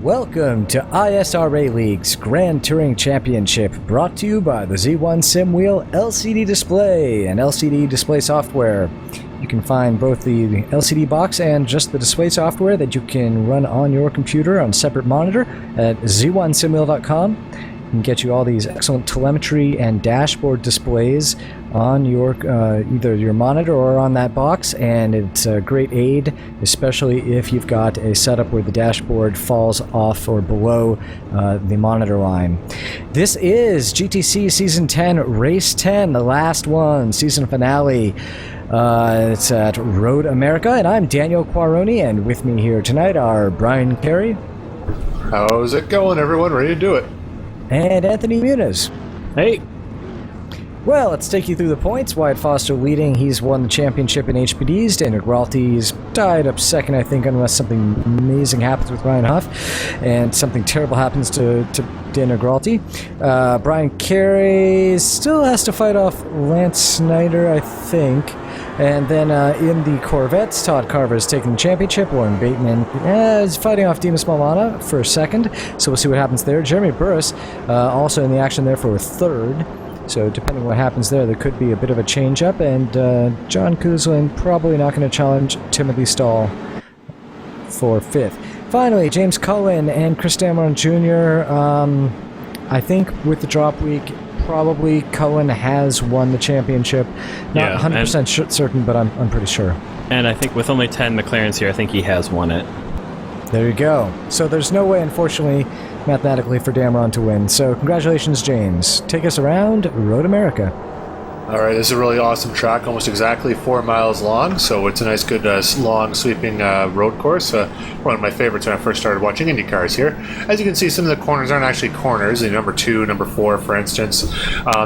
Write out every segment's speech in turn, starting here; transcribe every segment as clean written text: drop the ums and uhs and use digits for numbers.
Welcome to ISRA League's Grand Touring Championship, brought to you by the Z1 Sim Wheel LCD display and LCD display software. You can find both the LCD box and just the display software that you can run on your computer on a separate monitor at z1simwheel.com. It can get you all these excellent telemetry and dashboard displays on your either your monitor or on that box, and it's a great aid, especially if you've got a setup where the dashboard falls off or below the monitor line. This is GTC Season 10, Race 10, the last one, season finale. It's at Road America, and I'm Daniel Quaroni, and with me here tonight are Brian Carey. How's it going, everyone? Ready to do it? And Anthony Muniz. Hey. Well, let's take you through the points. Wyatt Foster leading. He's won the championship in HPDs. Daniel Gralty's tied up second, I think, unless something amazing happens with Ryan Huff and something terrible happens to Daniel Gralty. Brian Carey still has to fight off Lance Snyder, I think. And then in the Corvettes, Todd Carver is taking the championship. Warren Bateman is fighting off Dimas Malana for second, so we'll see what happens there. Jeremy Burris also in the action there for third. So depending on what happens there could be a bit of a change-up, and John Kuzlin probably not going to challenge Timothy Stahl for fifth. Finally, James Cullen and Chris Dameron Jr. I think with the drop week, probably Cullen has won the championship. Not 100% certain, but I'm pretty sure. And I think with only 10 McLarens here, I think he has won it. There you go. So there's no way, unfortunately, mathematically, for Dameron to win. So congratulations, James. Take us around Road America. All right, this is a really awesome track, almost exactly 4 miles long, so it's a nice, good, long, sweeping road course. One of my favorites when I first started watching Indy cars here. As you can see, some of the corners aren't actually corners. The number 2, number 4, for instance,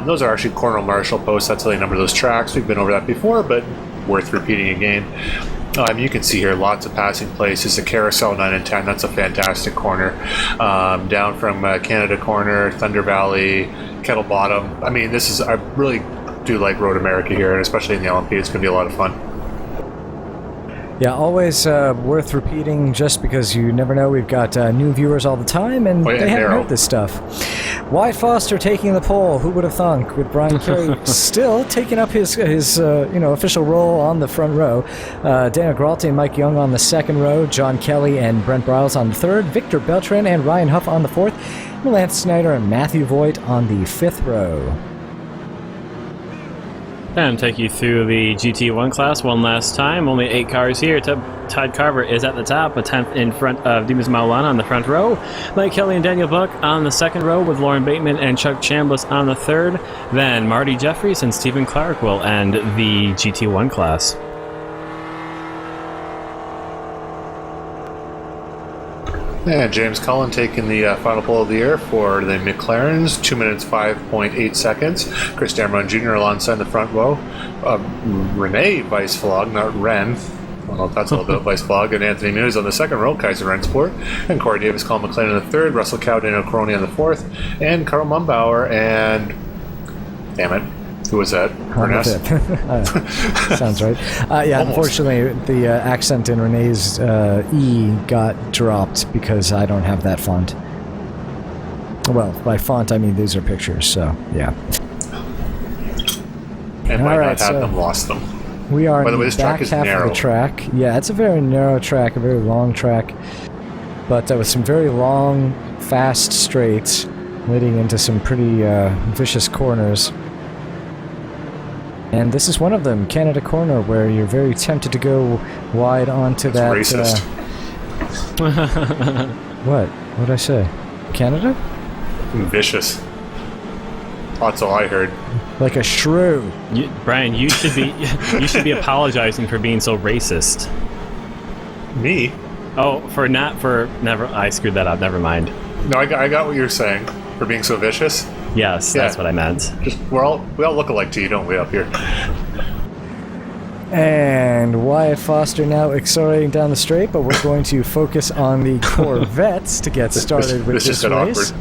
those are actually corner marshal posts. That's how they number those tracks. We've been over that before, but worth repeating again. You can see here lots of passing places. The Carousel 9 and 10, that's a fantastic corner. Down from Canada Corner, Thunder Valley, Kettle Bottom. I mean, I really do like Road America here, and especially in the LMP, it's going to be a lot of fun. Yeah, always worth repeating just because you never know. We've got new viewers all the time, and they haven't heard this stuff. Wyatt Foster taking the pole. Who would have thunk? With Brian Carey still taking up his official role on the front row. Daniel Gralty and Mike Young on the second row. John Kelly and Brent Briles on the third. Victor Beltran and Ryan Huff on the fourth. And Lance Snyder and Matthew Voigt on the fifth row. And take you through the GT1 class one last time. Only 8 cars here. Todd Carver is at the top, a 10th in front of Dimas Malana on the front row. Mike Kelly and Daniel Buck on the second row, with Lauren Bateman and Chuck Chambliss on the third. Then Marty Jeffries and Stephen Clark will end the GT1 class. And James Cullen taking the final pole of the year for the McLarens, 2 minutes 5.8 seconds. Chris Dameron Jr. alongside the front row. Rene Weissflog, not Ren. Well, that's a little bit of Weissflog. And Anthony Muniz on the second row, Kaiser Rensport. And Corey Davis, Colin McLean on the third. Russell Cow, Daniel Coroni on the fourth. And Carl Mumbauer and... Damn it. Who was that? Sounds right. Yeah, unfortunately, the accent in Renee's E got dropped because I don't have that font. Well, by font, I mean these are pictures, so yeah. And might not have them, lost them. We are By the way, in this the back track is half narrow. of the track. Yeah, it's a very narrow track, a very long track, but with some very long, fast straights leading into some pretty vicious corners. And this is one of them, Canada Corner, where you're very tempted to go wide onto that. Racist. What? What'd I say? Canada? Vicious. That's all I heard. Like a shrew. Brian, you should be apologizing for being so racist. Me? Oh, never. I screwed that up. Never mind. No, I got what you're saying. For being so vicious. Yes, that's what I meant. We all look alike to you, don't we, up here? And Wyatt Foster now accelerating down the straight, but we're going to focus on the Corvettes to get started with this race.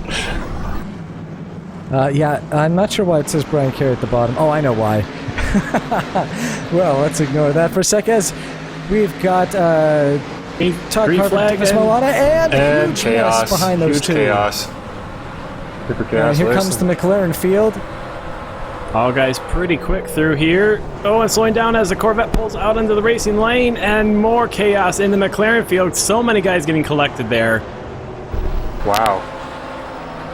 Yeah, I'm not sure why it says Brian Carey at the bottom. Oh, I know why. Well, let's ignore that for a sec, as we've got Todd Green Carver, flag Dimas and- Moana, and huge chaos mess behind those huge two. chaos. Super And chaos. here comes the McLaren field. All guys pretty quick through here. Oh, and slowing down as the Corvette pulls out into the racing lane, and more chaos in the McLaren field. So many guys getting collected there. Wow.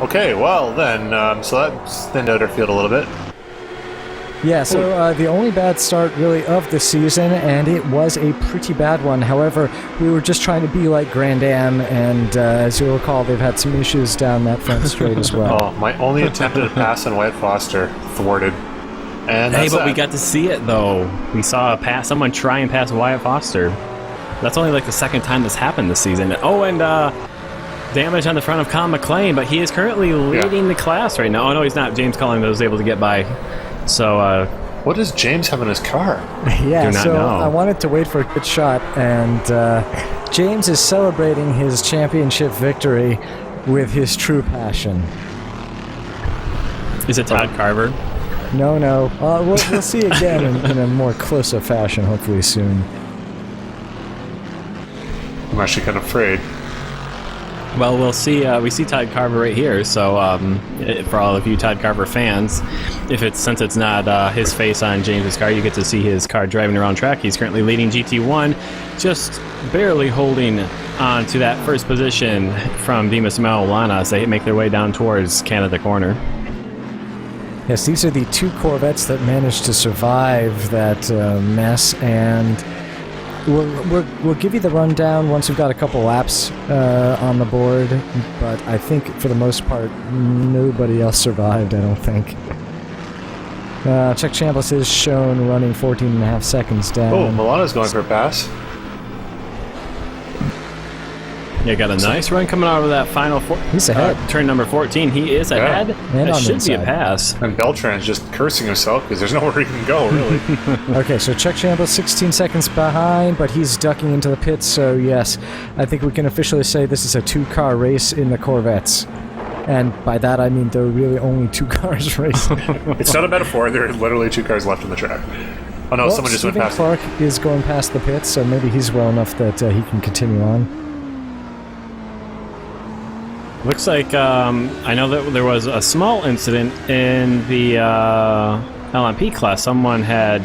Okay, well then, so that thinned out our field a little bit. Yeah, so the only bad start really of the season, and it was a pretty bad one. However, we were just trying to be like Grand Am, and as you'll recall, they've had some issues down that front straight as well. Oh, my only attempt at a pass on Wyatt Foster thwarted. And Hey, that's but that. we got to see it though. We saw someone try and pass Wyatt Foster. That's only like the second time this happened this season. Oh, and damage on the front of Colin McLean, but he is currently leading the class right now. Oh no, he's not. James Cullen was able to get by. So, What does James have in his car? Yeah, Do not so know. I wanted to wait for a good shot, and James is celebrating his championship victory with his true passion. is it Todd Carver? No, we'll see again in a more close-up fashion, hopefully soon. I'm actually kind of afraid. Well, we'll see. We see Todd Carver right here. So, for all of you Todd Carver fans, since it's not his face on James's car, you get to see his car driving around track. He's currently leading GT1, just barely holding on to that first position from Dimas Maulana as they make their way down towards Canada Corner. Yes, these are the two Corvettes that managed to survive that mess, and we'll give you the rundown once we've got a couple laps on the board, but I think for the most part, nobody else survived, I don't think. Chuck Chambliss is shown running 14.5 seconds down. Oh, Milana's going for a pass. Yeah, got a nice run coming out of that final He's ahead. turn number 14. He is ahead. And That on the should be a inside. pass. And Beltran's just cursing himself because there's nowhere he can go, really. Okay, so Chuck Chambliss 16 seconds behind, but he's ducking into the pits, so yes, I think we can officially say this is a two-car race in the Corvettes. And by that I mean there are really only two cars racing. It's not a metaphor. There are literally two cars left on the track. Oh no, Well, someone just went Stephen past. Clark is going past the pits, so maybe he's well enough that he can continue on. Looks like I know that there was a small incident in the LMP class. Someone had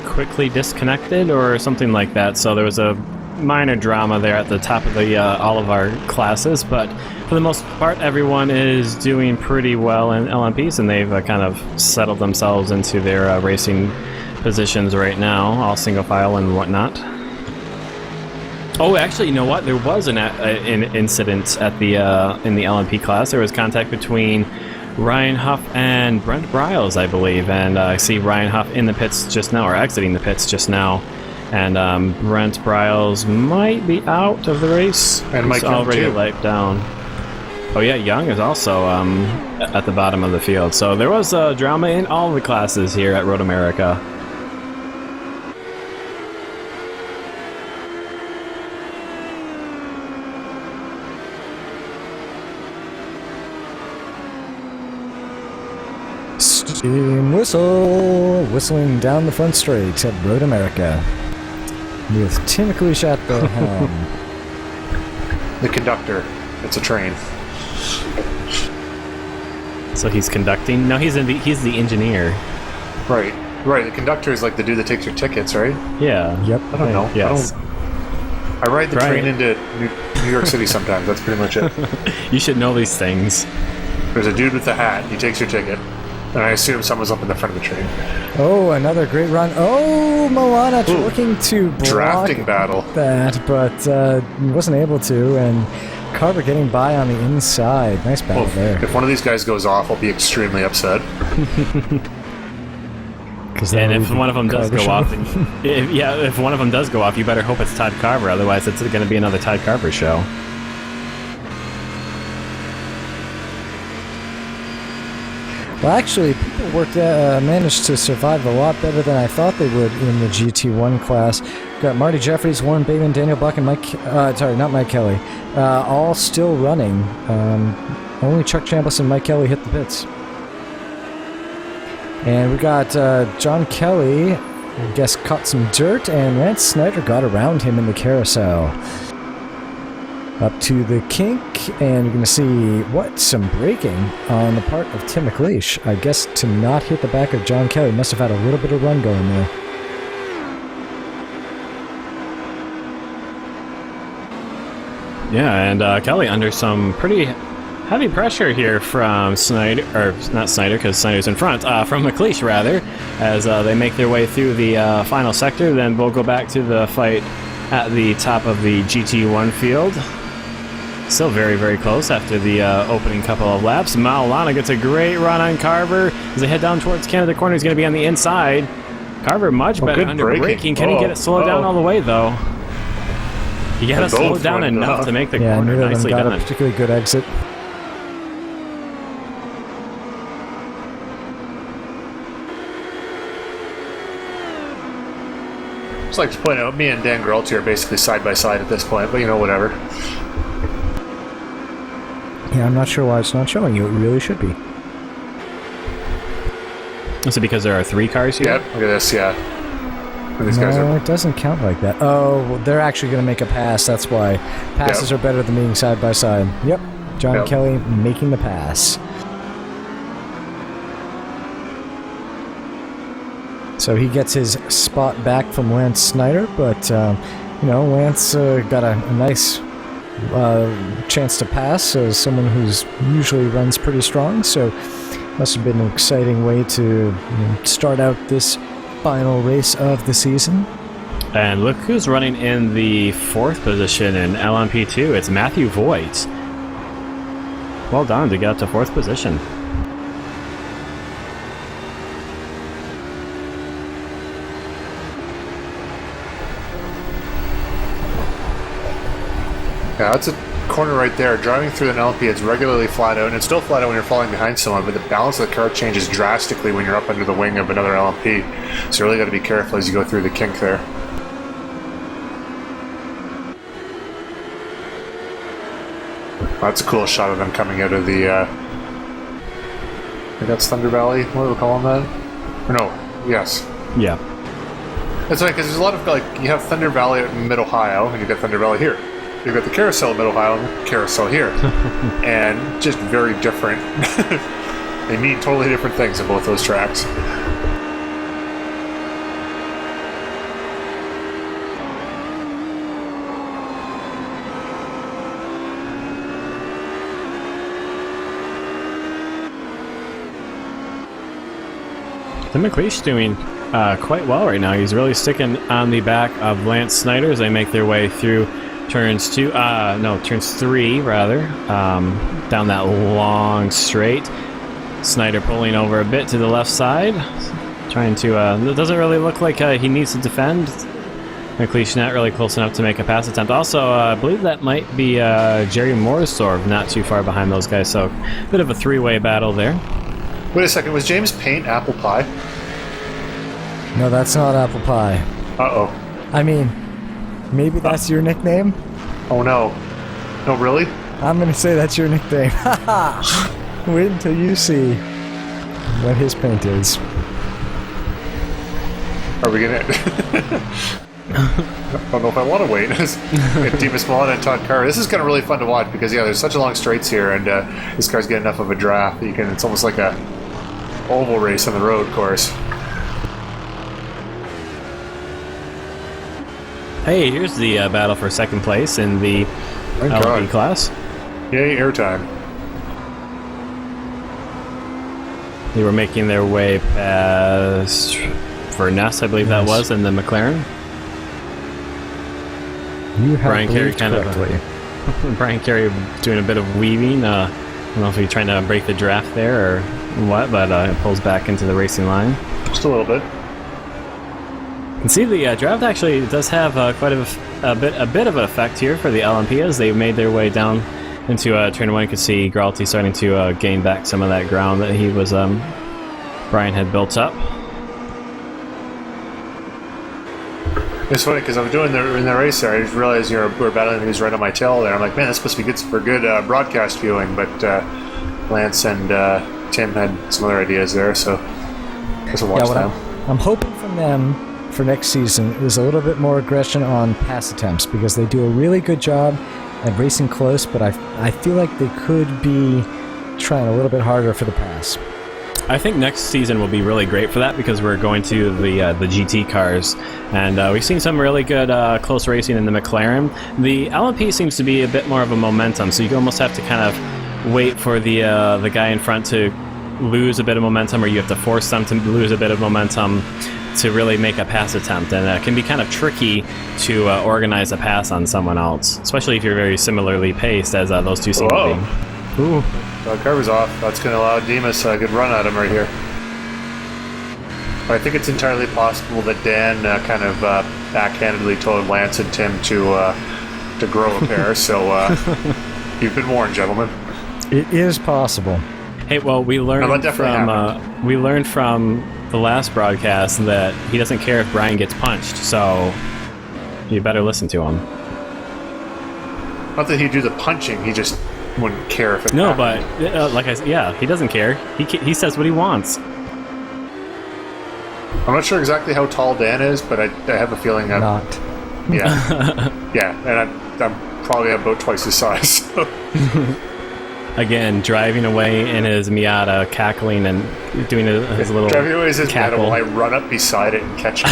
quickly disconnected or something like that. So there was a minor drama there at the top of the all of our classes. But for the most part, everyone is doing pretty well in LMPs, and they've kind of settled themselves into their racing positions right now, all single file and whatnot. Oh, actually, you know what? There was an incident at the in the LMP class. There was contact between Ryan Huff and Brent Briles, I believe, and I see Ryan Huff in the pits just now, or exiting the pits just now, and Brent Briles might be out of the race. And Mike He's Young, already too. wiped down. Oh yeah, Young is also at the bottom of the field. So there was drama in all the classes here at Road America. Steam whistle, whistling down the front straight at Road America, with Tim Kalush at the helm. The conductor. It's a train. So he's conducting. No, he's the engineer. Right. Right. The conductor is like the dude that takes your tickets, right? Yeah. Yep. I don't know. Yes. I ride the Right. train into New York City sometimes. That's pretty much it. You should know these things. There's a dude with a hat. He takes your ticket. And I assume someone's up in the front of the train. Oh, another great run. Oh, Milana Ooh. looking to block Drafting battle. that, but wasn't able to, and Carver getting by on the inside. Nice battle Well, there. if one of these guys goes off, I'll be extremely upset. And if one of them does go off, if one of them does go off, you better hope it's Todd Carver. Otherwise, it's going to be another Todd Carver show. Well, actually, people managed to survive a lot better than I thought they would in the GT1 class. Got Marty Jeffries, Warren Bateman, Daniel Buck, and not Mike Kelly, all still running. Only Chuck Chambliss and Mike Kelly hit the pits. And we got John Kelly I guess, caught some dirt, and Lance Snyder got around him in the carousel. Up to the kink, and you're going to see, some braking on the part of Tim McLeish. I guess to not hit the back of John Kelly. Must have had a little bit of run going there. Yeah, and Kelly under some pretty heavy pressure here from Snyder, or not Snyder because Snyder's in front, from McLeish rather, as they make their way through the final sector. Then we'll go back to the fight at the top of the GT1 field. Still very, very close after the opening couple of laps. Maulana gets a great run on Carver as they head down towards Canada Corner. He's going to be on the inside. Carver much better under braking. Can he get it slowed down all the way, though? You got to slow it down enough to make the corner. Nicely got done. a particularly good exit. Just like to point out, me and Dan Geralti are basically side by side at this point, but whatever. Yeah, I'm not sure why it's not showing you. It really should be. Is it because there are 3 cars here? Yep, look at this, yeah. And these guys No, are... it doesn't count like that. Oh, well, they're actually going to make a pass. That's why. Passes are better than being side by side. Yep, John Kelly making the pass. So he gets his spot back from Lance Snyder, but, Lance got a nice chance to pass as someone who's usually runs pretty strong, so must have been an exciting way to start out this final race of the season. And look who's running in the 4th position in LMP2. It's Matthew Voigt. Well done to get up to 4th position. Yeah, that's a corner right there. Driving through an LMP, it's regularly flat out, and it's still flat out when you're falling behind someone, but the balance of the car changes drastically when you're up under the wing of another LMP. So you really got to be careful as you go through the kink there. That's a cool shot of them coming out of the... I think that's Thunder Valley. What do we call them that? Or no, yes. Yeah. That's right, because there's a lot of, you have Thunder Valley in Mid-Ohio, and you've got Thunder Valley here. You've got the carousel in Mid-Ohio and the carousel here. And just very different. They mean totally different things in both those tracks. Tim McLeish doing quite well right now. He's really sticking on the back of Lance Snyder as they make their way through turns 3 rather, down that long straight. Snyder pulling over a bit to the left side, trying to, it doesn't really look like he needs to defend. McLeish not really close enough to make a pass attempt. Also, I believe that might be Jerry Morsdorf not too far behind those guys, so a bit of a 3-way battle there. Wait a second, was James Paint apple pie? No, that's not apple pie. Uh-oh. I mean, maybe that's your nickname? Oh no. No, really? I'm going to say that's your nickname. Wait until you see what his paint is. Are we gonna... I don't know if I want to wait. Demas Milana and Todd Carr. This is kind of really fun to watch because, there's such a long straights here, and this car's getting enough of a draft that it's almost like a oval race on the road course. Hey, here's the battle for second place in the LP class. Yay, airtime. They were making their way past Furness, I believe that was, in the McLaren. You have Brian Carey correctly. Brian Carey doing a bit of weaving. I don't know if he's trying to break the draft there or what, but it pulls back into the racing line. Just a little bit. You can see the draft actually does have quite a bit of an effect here for the LMP as they made their way down into turn 1. You can see Geralti starting to gain back some of that ground that he was Brian had built up. It's funny because I was doing in the race there. I just realized we're battling these right on my tail there. I'm like, man, that's supposed to be good for good broadcast viewing. But Lance and Tim had some other ideas there, so I guess we'll watch them. I'm hoping for next season is a little bit more aggression on pass attempts, because they do a really good job at racing close, but I feel like they could be trying a little bit harder for the pass. I think next season will be really great for that, because we're going to the GT cars, and we've seen some really good close racing in the McLaren. The LMP seems to be a bit more of a momentum, so you almost have to kind of wait for the guy in front to lose a bit of momentum, or you have to force them to lose a bit of momentum to really make a pass attempt, and it can be kind of tricky to organize a pass on someone else, especially if you're very similarly paced as those two seem to be. Ooh. Carver's off. That's going to allow Demas a good run at him right here. But I think it's entirely possible that Dan kind of backhandedly told Lance and Tim to grow a pair, so you've been warned, gentlemen. It is possible. Hey, well, we learned from the last broadcast that he doesn't care if Brian gets punched, so you better listen to him. Not that he'd do the punching, he just wouldn't care if it No, happened. but like I said, yeah, he doesn't care. He says what he wants. I'm not sure exactly how tall Dan is, but I have a feeling I'm Not. Yeah, yeah, and I'm probably about twice his size. So. Again, driving away in his Miata, cackling and doing his little driving away is his cackle. Miata while I run up beside it and catch him.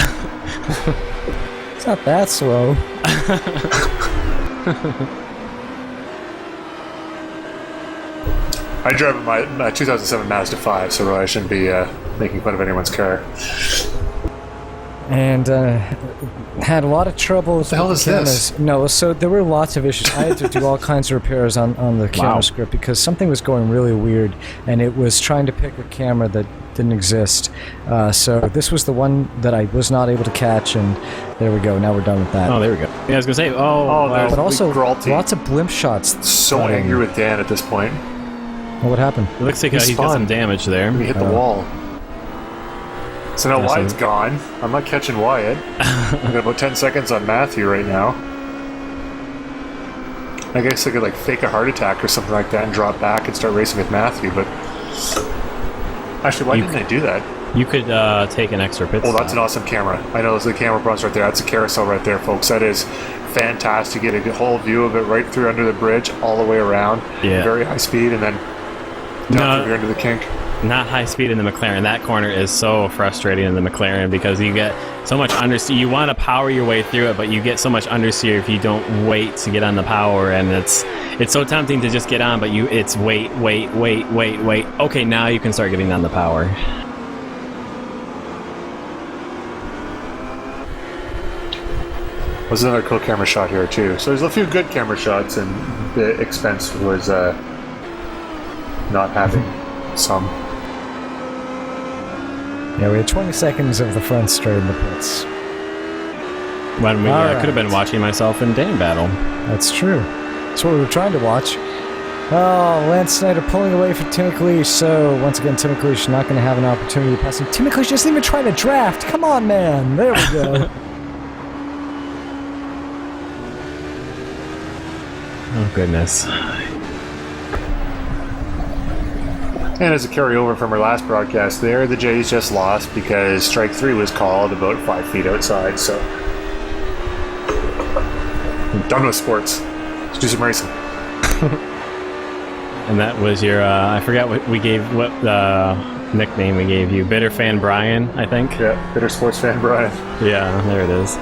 It's not that slow. I drive my 2007 Mazda 5, so really I shouldn't be making fun of anyone's car. And had a lot of trouble with the hell the is cameras. this? No, so there were lots of issues. I had to do all kinds of repairs on the camera script because something was going really weird, and it was trying to pick a camera that didn't exist. So this was the one that I was not able to catch, and there we go. Now we're done with that. Oh, there we go. Yeah, I was gonna say, there's But also, Gralty. lots of blimp shots. So angry with Dan at this point. Well, what happened? it looks like he's got some damage there. He hit the wall. So now Wyatt's gone. I'm not catching Wyatt. I've got about 10 seconds on Matthew right now. I guess I could like fake a heart attack or something like that and drop back and start racing with Matthew, but actually, why didn't I do that? You could take an extra pit stop. That's an awesome camera. I know there's the camera bronze right there. That's a carousel right there, folks. That is fantastic. You get a whole view of it right through under the bridge, all the way around. Yeah. Very high speed, and then down through here into the kink. Not high speed in the McLaren. That corner is so frustrating in the McLaren because you get so much understeer. You want to power your way through it, but you get so much understeer if you don't wait to get on the power, and it's so tempting to just get on, but it's wait. Okay, now you can start getting on the power. There's another cool camera shot here too. So there's a few good camera shots, and the expense was not having some. Yeah, we had 20 seconds of the front straight in the pits. When we could have been watching myself in Dane battle. That's true. That's what we were trying to watch. Oh, Lance Snyder pulling away from Tim McLeish. So, once again, Tim McLeish not going to have an opportunity to pass him. Tim McLeish isn't even trying to draft. Come on, man. There we go. Oh, goodness. And as a carryover from our last broadcast there, the Jays just lost because strike 3 was called about 5 feet outside, so I'm done with sports. Let's do some racing. And that was your, I forgot what nickname we gave you. Bitter Fan Brian, I think? Yeah, Bitter Sports Fan Brian. Yeah, there it is.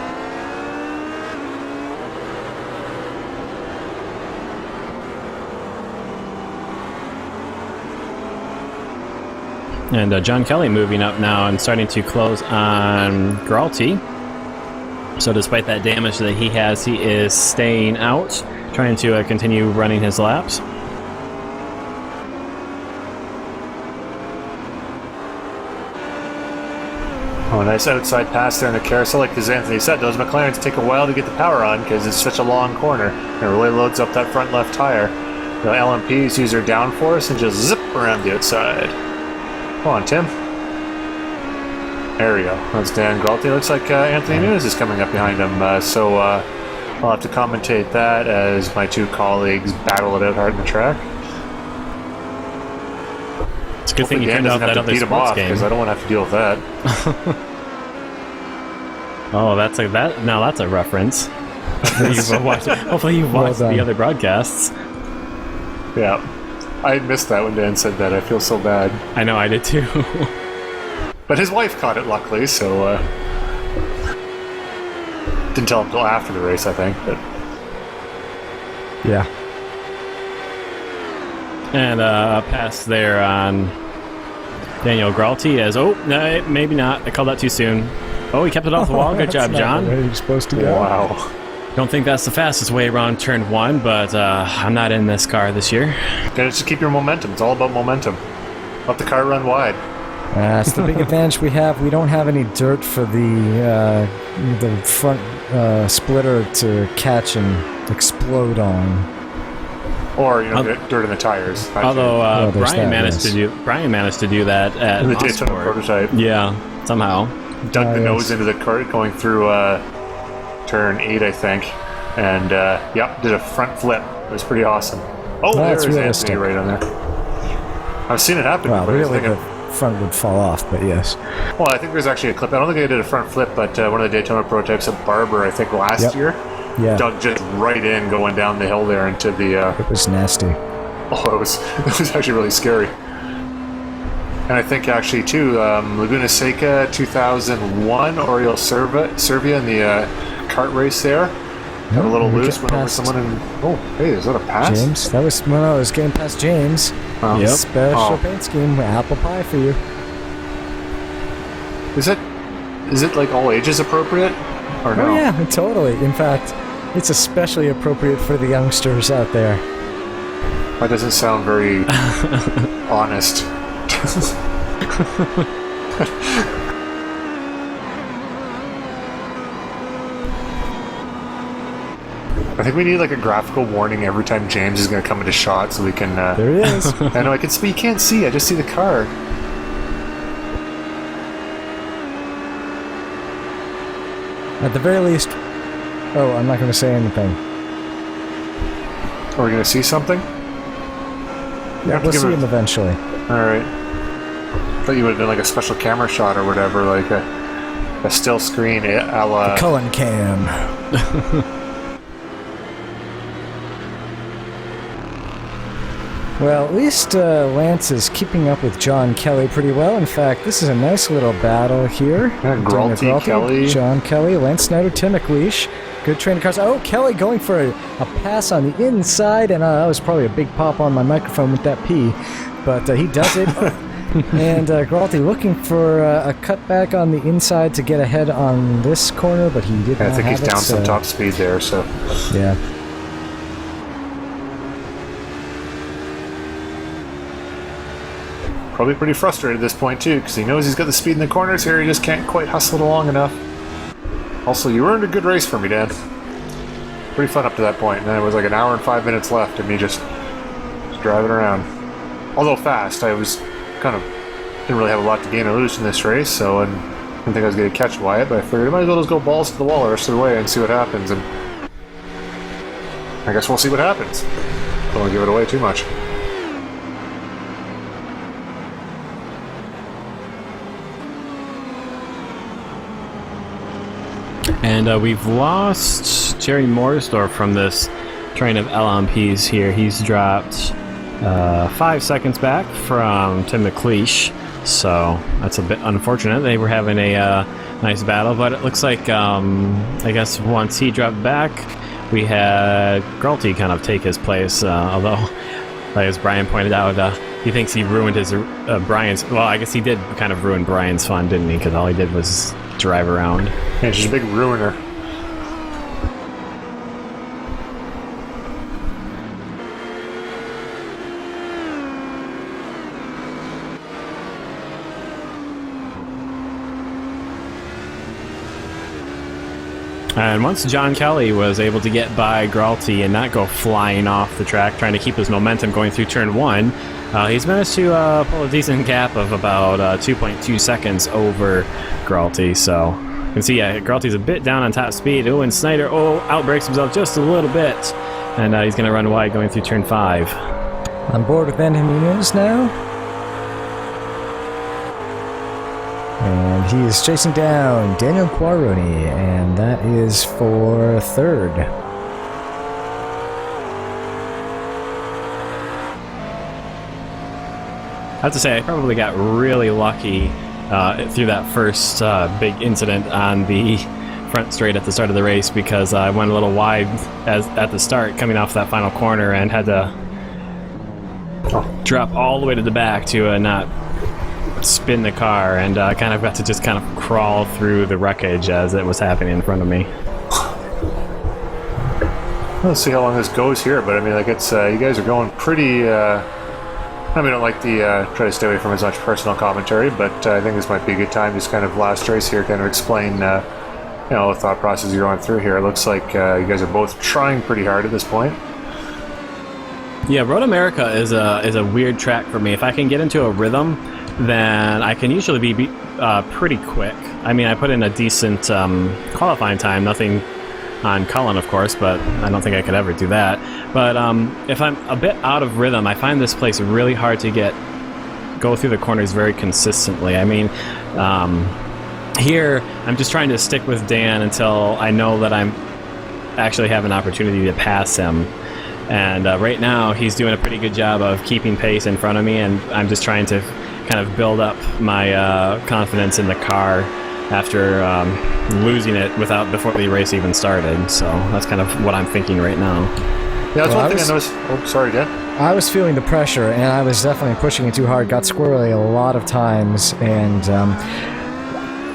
And John Kelly moving up now and starting to close on Gralty. So despite that damage that he has, he is staying out, trying to continue running his laps. Oh, nice outside pass there in the carousel. Like as Anthony said, those McLarens take a while to get the power on because it's such a long corner. And it really loads up that front left tire. The LMPs use their downforce and just zip around the outside. Come on, Tim. There we go. That's Dan Gralty. Looks like Anthony Nunes is coming up behind him. So I'll have to commentate that as my two colleagues battle it out hard in the track. It's a good thing you turned out that other sports game. Because I don't want to have to deal with that. Oh, that's a reference. Hopefully you've watched the other broadcasts. Yeah. I missed that when Dan said that. I feel so bad. I know, I did too. But his wife caught it, luckily, so... didn't tell him until after the race, I think. But Yeah. And pass there on Daniel Gralty as... Oh, no, maybe not. I called that too soon. Oh, he kept it off the wall. Good job, John. Where you're supposed to go. wow. Don't think that's the fastest way around turn 1, but I'm not in this car this year. Gotta just keep your momentum. It's all about momentum. Let the car run wide. It's the big advantage we have. We don't have any dirt for the front splitter to catch and explode on. Or, get dirt in the tires. Although Brian managed to do that at the Daytona prototype. Yeah, somehow. Dug the nose into the cart going through turn 8, I think. And, did a front flip. It was pretty awesome. Oh, there's Anthony right on there. I've seen it happen. Well, really, the front would fall off, but yes. Well, I think there's actually a clip. I don't think I did a front flip, but one of the Daytona prototypes at Barber, I think last year, dug just right in going down the hill there into the... It was nasty. Oh, it was actually really scary. And I think actually too, Laguna Seca 2001, Oriol Servia in the kart race there. Got a little loose, went over someone and... Oh, hey, is that a pass? James, that was when I was getting past James. Yep. Special paint scheme, apple pie for you. Is it like all ages appropriate? Or no? Oh yeah, totally. In fact, it's especially appropriate for the youngsters out there. That doesn't sound very honest. I think we need like a graphical warning every time James is going to come into shot so we can... There he is. I know, I can see. You can't see. I just see the car. At the very least... Oh, I'm not going to say anything. Are we going to see something? Yeah, we'll see him eventually. Alright. I thought you would have done like a special camera shot or whatever, like a still screen a la... The Cullen cam. Well, at least Lance is keeping up with John Kelly pretty well. In fact, this is a nice little battle here. Yeah, Gralty, Kelly. John Kelly, Lance Snyder, Tim McLeish. Good training cars. Oh, Kelly going for a pass on the inside, and that was probably a big pop on my microphone with that P. But he does it. And Gralty looking for a cutback on the inside to get ahead on this corner, but he did not have it. I think he's down some top speed there, so... Yeah. Probably pretty frustrated at this point, too, because he knows he's got the speed in the corners here. He just can't quite hustle it along enough. Also, you earned a good race for me, Dan. Pretty fun up to that point. And then it was like an hour and 5 minutes left of me just driving around. Although fast, I was kind of... didn't really have a lot to gain or lose in this race, so I didn't think I was going to catch Wyatt, but I figured I might as well just go balls to the wall the rest of the way and see what happens. And I guess we'll see what happens. Don't want to give it away too much. And we've lost Jerry Morsdorf from this train of LMPs here. He's dropped 5 seconds back from Tim McLeish, so that's a bit unfortunate. They were having a nice battle, but it looks like, I guess once he dropped back, we had Gralty kind of take his place, although, like as Brian pointed out, he thinks he ruined his Brian's... Well, I guess he did kind of ruin Brian's fun, didn't he? Because all he did was drive around. Yeah, she's a big ruiner. And once John Kelly was able to get by Gralty and not go flying off the track, trying to keep his momentum going through turn 1, he's managed to pull a decent gap of about 2.2 seconds over Gralty. So you can see Gralty's a bit down on top speed. Oh, and Snyder, outbrakes himself just a little bit. And he's going to run wide going through turn 5. On board with Ben Jimenez now. And and he's chasing down Daniel Quaroni, and that is for third. I have to say, I probably got really lucky through that first big incident on the front straight at the start of the race, because I went a little wide at the start coming off that final corner and had to drop all the way to the back to not spin the car, and kind of got to just kind of crawl through the wreckage as it was happening in front of me. Let's see how long this goes here, but I mean, like, it's you guys are going pretty. I mean, I don't like the try to stay away from as much personal commentary, but I think this might be a good time, just kind of last race here, kind of explain the thought process you're going through here. It looks like you guys are both trying pretty hard at this point. Yeah, Road America is a weird track for me. If I can get into a rhythm, then I can usually be pretty quick. I mean, I put in a decent qualifying time, nothing on Cullen, of course, but I don't think I could ever do that. But if I'm a bit out of rhythm, I find this place really hard to go through the corners very consistently. I mean, here I'm just trying to stick with Dan until I know that I'm actually have an opportunity to pass him. And right now he's doing a pretty good job of keeping pace in front of me, and I'm just trying to kind of build up my confidence in the car after losing it before the race even started. So that's kind of what I'm thinking right now. Yeah, that's one thing I noticed. Oh, sorry, Dan. I was feeling the pressure, and I was definitely pushing it too hard. Got squirrely a lot of times, and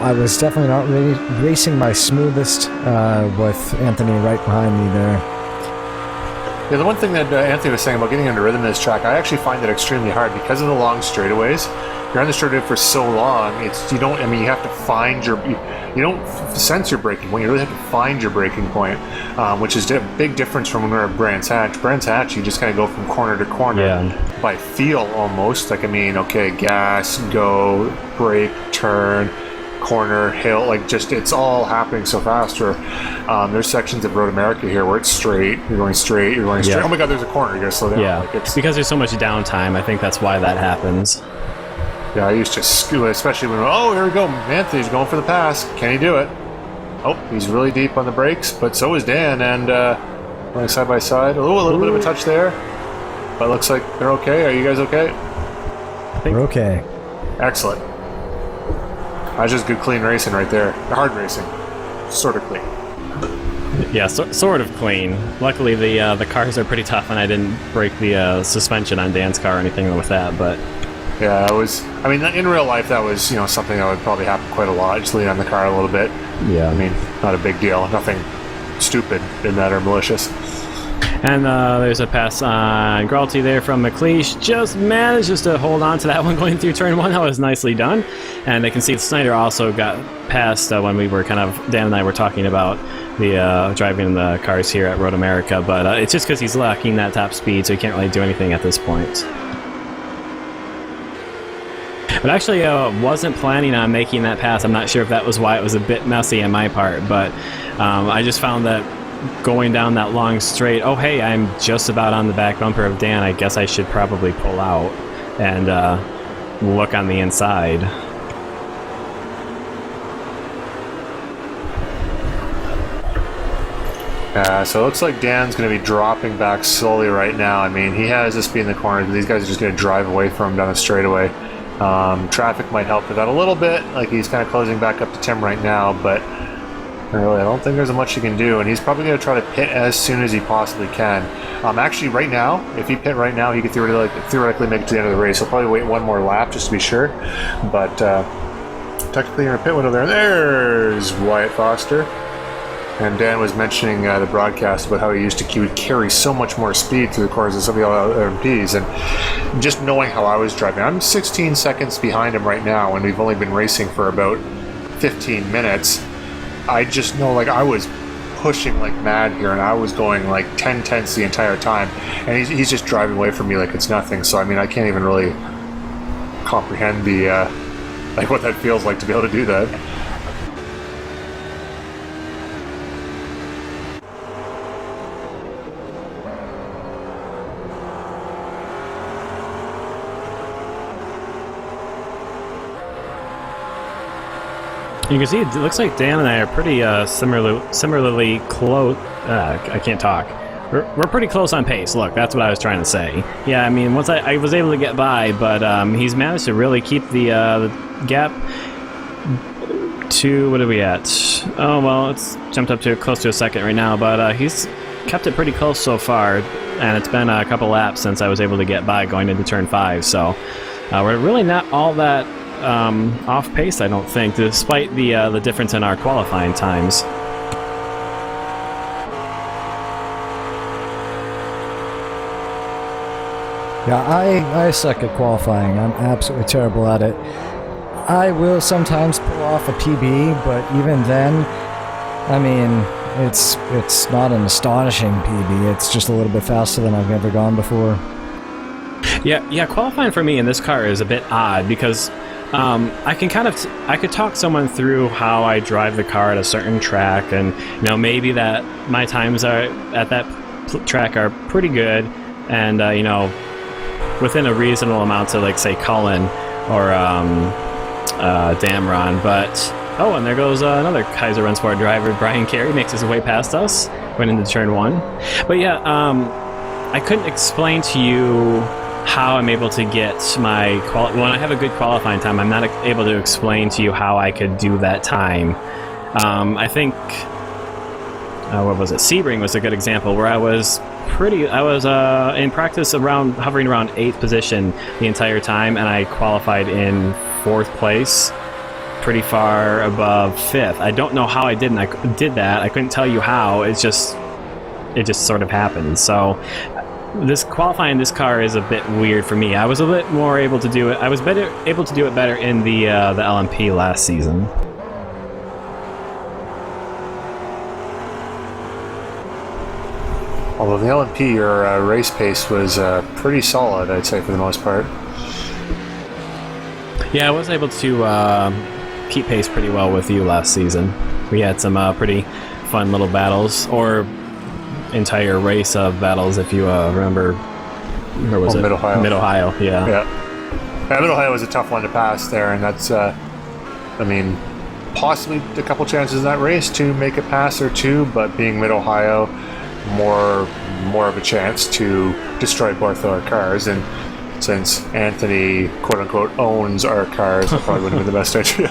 I was definitely not really racing my smoothest with Anthony right behind me there. Yeah, the one thing that Anthony was saying about getting into rhythm in this track, I actually find it extremely hard because of the long straightaways. You're on the straightaway for so long. You have to find you don't sense your braking point. You really have to find your braking point, which is a big difference from when we were at Brands Hatch. Brands Hatch, you just kind of go from corner to corner by feel almost. Like, I mean, okay, gas, go, brake, turn, corner, hill, like, just, it's all happening so fast. Or there's sections of Road America here where it's straight, you're going straight. Oh my god, there's a corner, you gotta slow down. Yeah, like, it's because there's so much downtime. I think that's why that happens. Yeah, I used to skew it, especially when, here we go, Anthony's going for the pass. Can he do it? Oh, he's really deep on the brakes, but so is Dan, and going side by side. A little bit of a touch there, but it looks like they're okay. Are you guys okay? We're okay. Excellent. That's just good, clean racing right there. Hard racing. Sort of clean. Yeah, sort of clean. Luckily, the cars are pretty tough, and I didn't break the suspension on Dan's car or anything with that, but... Yeah, I mean, in real life, that was, something that would probably happen quite a lot. Just lean on the car a little bit. Yeah. I mean, not a big deal. Nothing stupid in that or malicious. And there's a pass on Gralty there from McLeish. Just manages to hold on to that one going through turn one. That was nicely done. And they can see Snyder also got past when we were Dan and I were talking about the driving the cars here at Road America. But it's just because he's lacking that top speed, so he can't really do anything at this point. But actually, wasn't planning on making that pass. I'm not sure if that was why it was a bit messy on my part, but I just found that going down that long straight, hey, I'm just about on the back bumper of Dan. I guess I should probably pull out and look on the inside. So it looks like Dan's going to be dropping back slowly right now. I mean, he has the speed in the corner. These guys are just going to drive away from him down the straightaway. Traffic might help with that a little bit. Like, he's kind of closing back up to Tim right now, but really, I don't think there's much he can do, and he's probably going to try to pit as soon as he possibly can. Actually, right now, if he pit right now, he could theoretically make it to the end of the race. He'll probably wait one more lap just to be sure, but technically in a pit window there. There's Wyatt Foster. And Dan was mentioning the broadcast about how he used to carry so much more speed through the corners than some of the other MPs. And just knowing how I was driving, I'm 16 seconds behind him right now, and we've only been racing for about 15 minutes. I just know, like, I was pushing like mad here, and I was going like 10 tenths the entire time. And he's just driving away from me like it's nothing. So, I mean, I can't even really comprehend like what that feels like to be able to do that. You can see it looks like Dan and I are pretty similarly close. I can't talk. We're pretty close on pace. Look, that's what I was trying to say. Yeah, I mean, once I was able to get by, but he's managed to really keep the gap to, what are we at? Oh, well, it's jumped up to close to a second right now, but he's kept it pretty close so far, and it's been a couple laps since I was able to get by going into turn 5, so we're really not all that off pace, I don't think, despite the difference in our qualifying times. Yeah, I suck at qualifying. I'm absolutely terrible at it. I will sometimes pull off a PB, but even then, I mean, it's not an astonishing PB. It's just a little bit faster than I've ever gone before. Yeah, qualifying for me in this car is a bit odd because I could talk someone through how I drive the car at a certain track, and maybe that my times are at that track are pretty good, and within a reasonable amount to, like, say, Cullen or Damron, but and there goes another Kaiser Run Sport driver. Brian Carey makes his way past us, went into turn 1. But yeah, I couldn't explain to you how I'm able to get my when I have a good qualifying time. I'm not able to explain to you how I could do that time. I think what was it? Sebring was a good example where I was in practice hovering around 8th position the entire time, and I qualified in 4th place, pretty far above 5th. I don't know how I did that. I couldn't tell you how. It just sort of happened. So this qualifying this car is a bit weird for me. I was a bit more able to do it. I was able to do it better in the LMP last season. Although the LMP, your race pace was pretty solid, I'd say, for the most part. Yeah, I was able to keep pace pretty well with you last season. We had some pretty fun little battles, or entire race of battles, if you remember. Where was it? Mid-Ohio. Mid-Ohio, yeah. Yeah, Mid-Ohio was a tough one to pass there, and that's, possibly a couple chances in that race to make a pass or two, but being Mid-Ohio, more of a chance to destroy both our cars, and since Anthony quote unquote owns our cars, it probably wouldn't have been the best idea.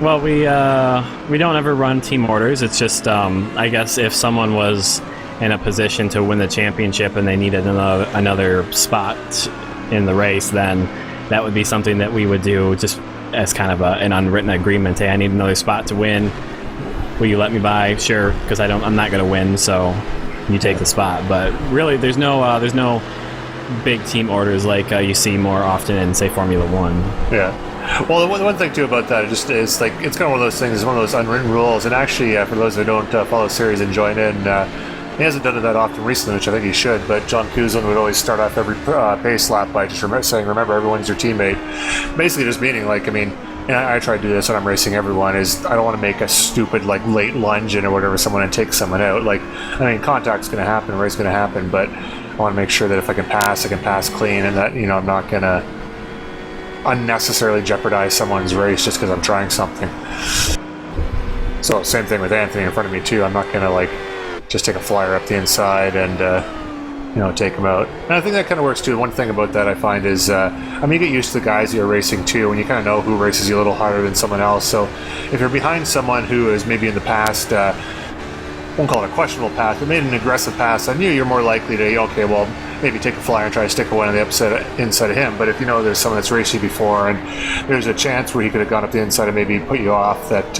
Well, we don't ever run team orders. It's just I guess if someone was in a position to win the championship and they needed another spot in the race, then that would be something that we would do just as kind of an unwritten agreement. Hey, I need another spot to win. Will you let me by? Sure, because I'm not going to win, so you take the spot. But really, there's no big team orders like you see more often in, say, Formula One. Yeah. Well, the one thing too about that is it's like it's kind of one of those things. It's one of those unwritten rules. And actually, for those that don't follow the series and join in, he hasn't done it that often recently, which I think he should. But John Kuzlin would always start off every pace lap by just saying, "Remember, everyone's your teammate." Basically, just meaning like, and I try to do this when I'm racing everyone, is I don't want to make a stupid like late lunge in or whatever someone and take someone out. Like, contact's going to happen, race going to happen, but I want to make sure that if I can pass clean, and that I'm not going to unnecessarily jeopardize someone's race just because I'm trying something. So same thing with Anthony in front of me too. I'm not going to like just take a flyer up the inside and take him out. And I think that kind of works too. One thing about that I find is, you get used to the guys you're racing too, and you kind of know who races you a little harder than someone else. So if you're behind someone who is maybe in the past, won't call it a questionable path, but made an aggressive pass on you, you're more likely to, maybe take a flyer and try to stick away on the inside of him. But if there's someone that's raced you before and there's a chance where he could have gone up the inside and maybe put you off, that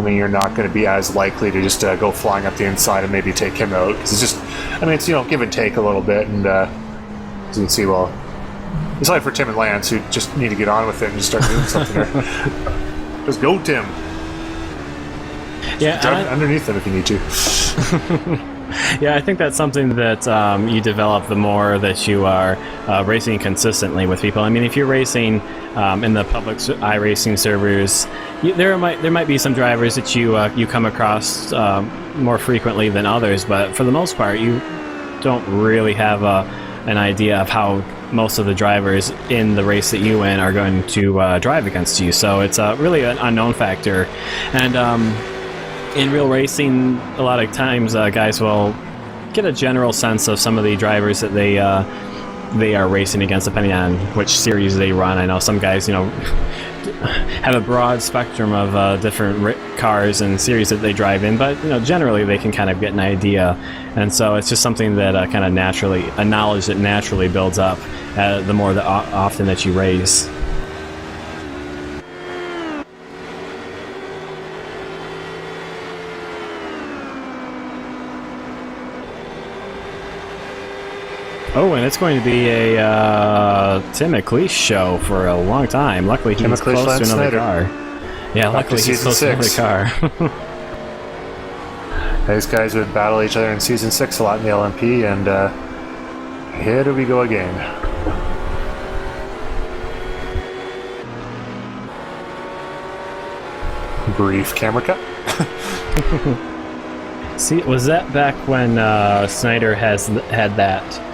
you're not going to be as likely to just go flying up the inside and maybe take him out, because it's just it's give and take a little bit. And as you can see, it's like for Tim and Lance, who just need to get on with it and just start doing something there. Just go, Tim. Yeah, drive underneath them if you need to. Yeah, I think that's something that you develop the more that you are racing consistently with people. If you're racing in the public iRacing servers, there might be some drivers that you come across more frequently than others, but for the most part, you don't really have an idea of how most of the drivers in the race that you win are going to drive against you. So it's really an unknown factor. And in real racing, a lot of times guys will get a general sense of some of the drivers that they are racing against, depending on which series they run. I know some guys, have a broad spectrum of different cars and series that they drive in, but generally they can kind of get an idea, and so it's just something that kind of naturally, a knowledge that naturally builds up the more often that you race. Oh, and it's going to be a Tim McLeish show for a long time. Luckily, he's close to another car. Yeah, luckily he's close to another car. These guys would battle each other in Season 6 a lot in the LMP, and here do we go again. Brief camera cut. See, was that back when Snyder had that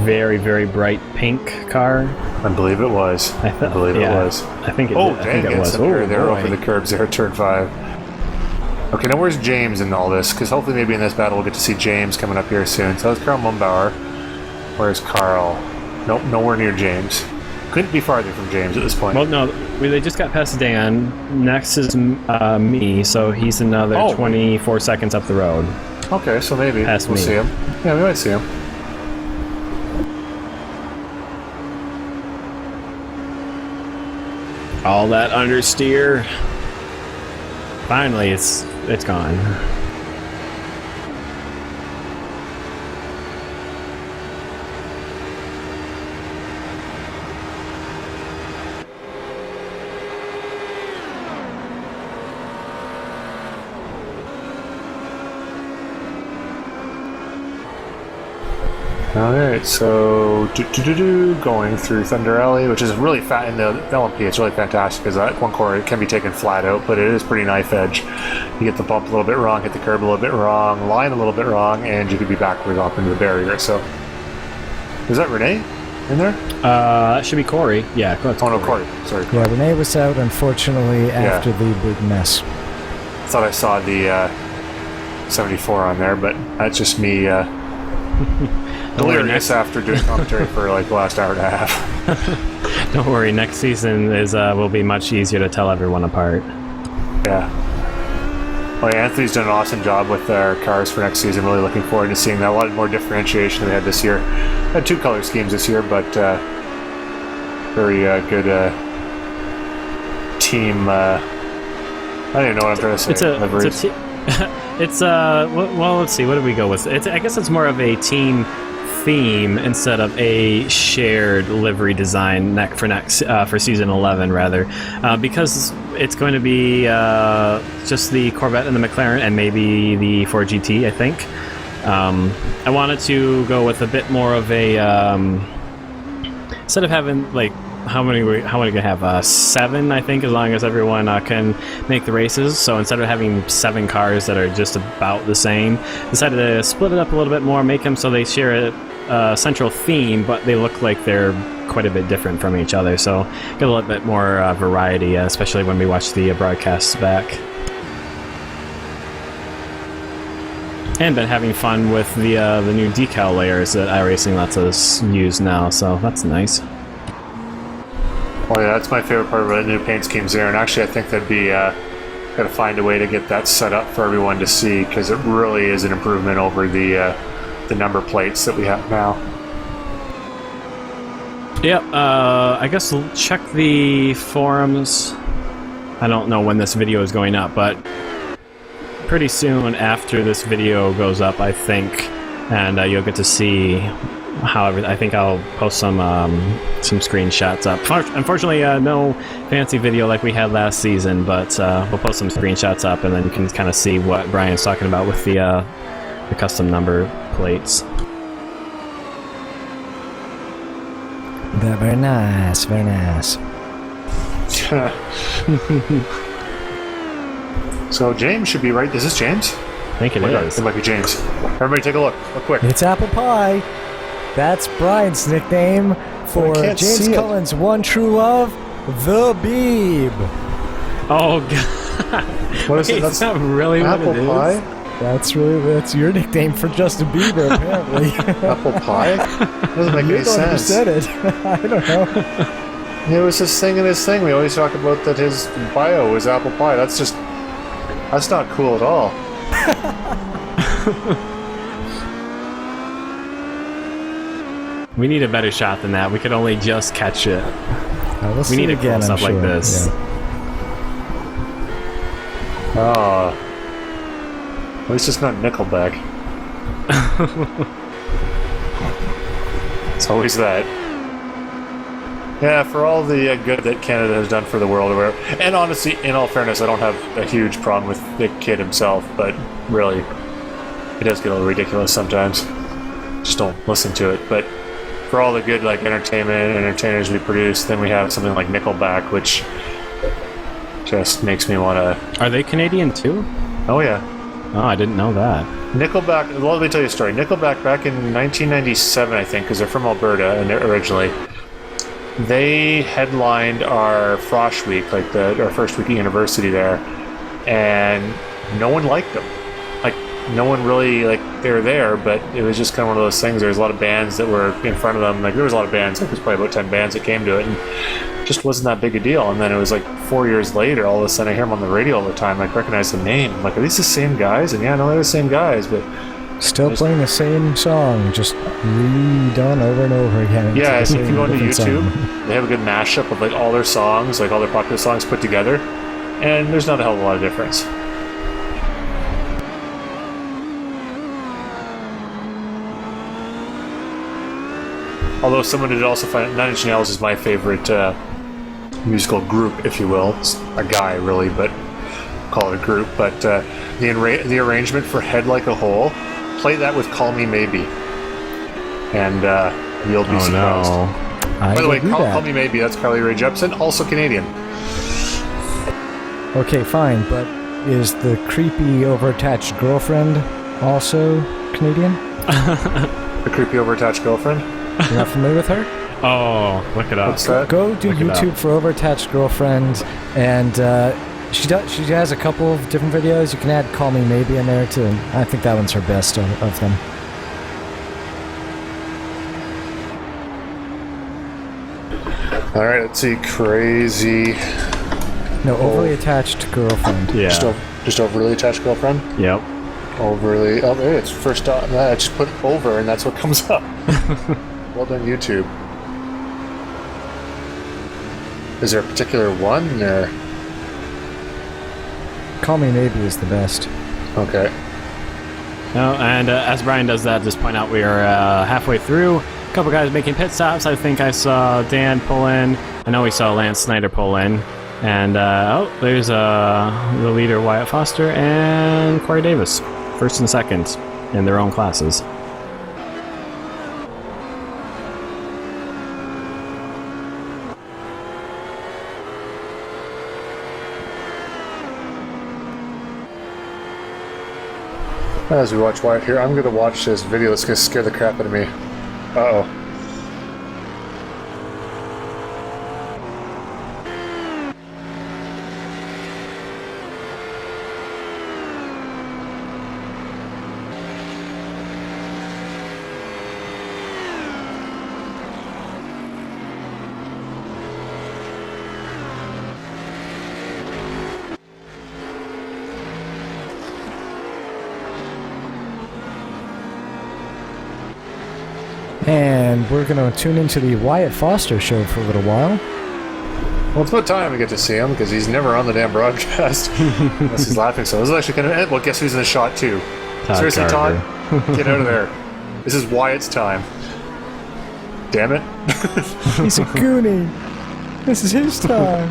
very, very bright pink car? I believe it was. I believe it was. I think it was. I think it was. They're over the curbs there at turn 5. Okay, now where's James in all this? Because hopefully maybe in this battle we'll get to see James coming up here soon. So that's Carl Mumbauer. Where's Carl? Nope, nowhere near James. Couldn't be farther from James at this point. Well, no, they just got past Dan. Next is me, so he's another 24 seconds up the road. Okay, so maybe we'll see him. Yeah, we might see him. All that understeer. Finally, it's gone. Alright, so going through Thunder Alley, which is really fat in the LMP. It's really fantastic because that one corner can be taken flat out, but it is pretty knife edge. You get the bump a little bit wrong, hit the curb a little bit wrong, line a little bit wrong, and you could be backwards off into the barrier. So, is that Renee in there? That should be Corey. Yeah, no, Corey. Sorry. Corey. Yeah, Renee was out, unfortunately, after the big mess. Thought I saw the 74 on there, but that's just me. Delirious after doing commentary for like the last hour and a half. Don't worry, next season will be much easier to tell everyone apart. Yeah. Well, yeah, Anthony's done an awesome job with our cars for next season. Really looking forward to seeing that. A lot more differentiation than we had this year. Had 2 color schemes this year, but very good team. I don't even know what I'm trying to say. Well, let's see. What do we go with? I guess it's more of a team theme instead of a shared livery design for season 11 rather, because it's going to be just the Corvette and the McLaren and maybe the Ford GT. I think I wanted to go with a bit more of a instead of having like how many are we gonna have? 7, I think, as long as everyone can make the races. So instead of having 7 cars that are just about the same, decided to split it up a little bit more, make them so they share a central theme, but they look like they're quite a bit different from each other. So get a little bit more variety, especially when we watch the broadcasts back. And been having fun with the new decal layers that iRacing lets us use now, so that's nice. Well, yeah, that's my favorite part of the new paint schemes there, and actually I think that'd be got to find a way to get that set up for everyone to see, because it really is an improvement over the number plates that we have now. Yep, I guess we'll check the forums. I don't know when this video is going up, but pretty soon after this video goes up, I think, and you'll get to see how I think I'll post some screenshots up. Unfortunately, no fancy video like we had last season, but we'll post some screenshots up, and then you can kind of see what Brian's talking about with the custom number plates. Very nice, very nice. So James should be right. Is this James? I think it is. It might be James. Everybody take a look. Look quick. It's apple pie. That's Brian's nickname for can't James see it. Cullen's one true love, the Beeb. Oh god. What is it? Wait, That's not really what apple it is. pie? That's your nickname for Justin Bieber, apparently. Apple pie? Doesn't make You're any the one who sense. said it. I don't know. It was just singing his thing. We always talk about that his bio was apple pie. That's not cool at all. We need a better shot than that. We could only just catch it. We'll We see need it a again, close I'm up like sure. this. Yeah. At least it's not Nickelback. It's always that. Yeah, for all the good that Canada has done for the world, or whatever. And honestly, in all fairness, I don't have a huge problem with the kid himself, but really, it does get a little ridiculous sometimes. Just don't listen to it. But for all the good like entertainers we produce, then we have something like Nickelback, which just makes me want to. Are they Canadian too? Oh yeah. Oh, I didn't know that. Nickelback, well, let me tell you a story. Nickelback, back in 1997, I think, because they're from Alberta and originally, they headlined our Frosh Week, like our first week at university there, and no one liked them. Like, no one really, like, they were there, but it was just kind of one of those things. There was a lot of bands that were in front of them. Like, there was a lot of bands. There was probably about 10 bands that came to it, and it just wasn't that big a deal. And then it was like 4 years later, all of a sudden I hear them on the radio all the time. Like, recognize the name. I'm like, are these the same guys? And yeah, no, they're the same guys, but Still playing the same song, just redone over and over again. yeah, It's the if you same go into different YouTube, song. they have a good mashup of like all their songs, like all their popular songs put together, and there's not a hell of a lot of difference. Although someone did also find Nine Inch Nails is my favorite musical group, if you will. It's a guy, really, but call it a group. But the arrangement for Head Like a Hole, play that with Call Me Maybe, and you'll be surprised. I By the will way, do Call that. Me Maybe, that's Carly Rae Jepsen, also Canadian. Okay, fine, but is the creepy over-attached girlfriend also Canadian? The creepy over-attached girlfriend. You're not familiar with her? Oh, look it up. What's that? Go do Look it up. YouTube for over-attached girlfriend, and she has a couple of different videos. You can add Call Me Maybe in there too. I think that one's her best of them. All right, let's see. Crazy. No, overly attached girlfriend. Yeah. Just overly attached girlfriend. Yep. Overly. Oh, hey, it's first. I just put over, and that's what comes up. Well done, YouTube. Is there a particular one, or Call Me Maybe is the best. okay? No, and as Brian does that, just point out we are halfway through. A couple guys making pit stops. I think I saw Dan pull in. I know we saw Lance Snyder pull in. And, there's the leader, Wyatt Foster, and Corey Davis. First and second in their own classes. As we watch Wyatt here, I'm going to watch this video that's going to scare the crap out of me. Uh-oh. And we're going to tune into the Wyatt Foster show for a little while. Well, it's about time we get to see him, because he's never on the damn broadcast. Unless he's laughing, so this is actually kind of... Well, guess who's in the shot, too? Todd Seriously, Carver. Todd? Get out of there. This is Wyatt's time. Damn it. He's a goonie. This is his time.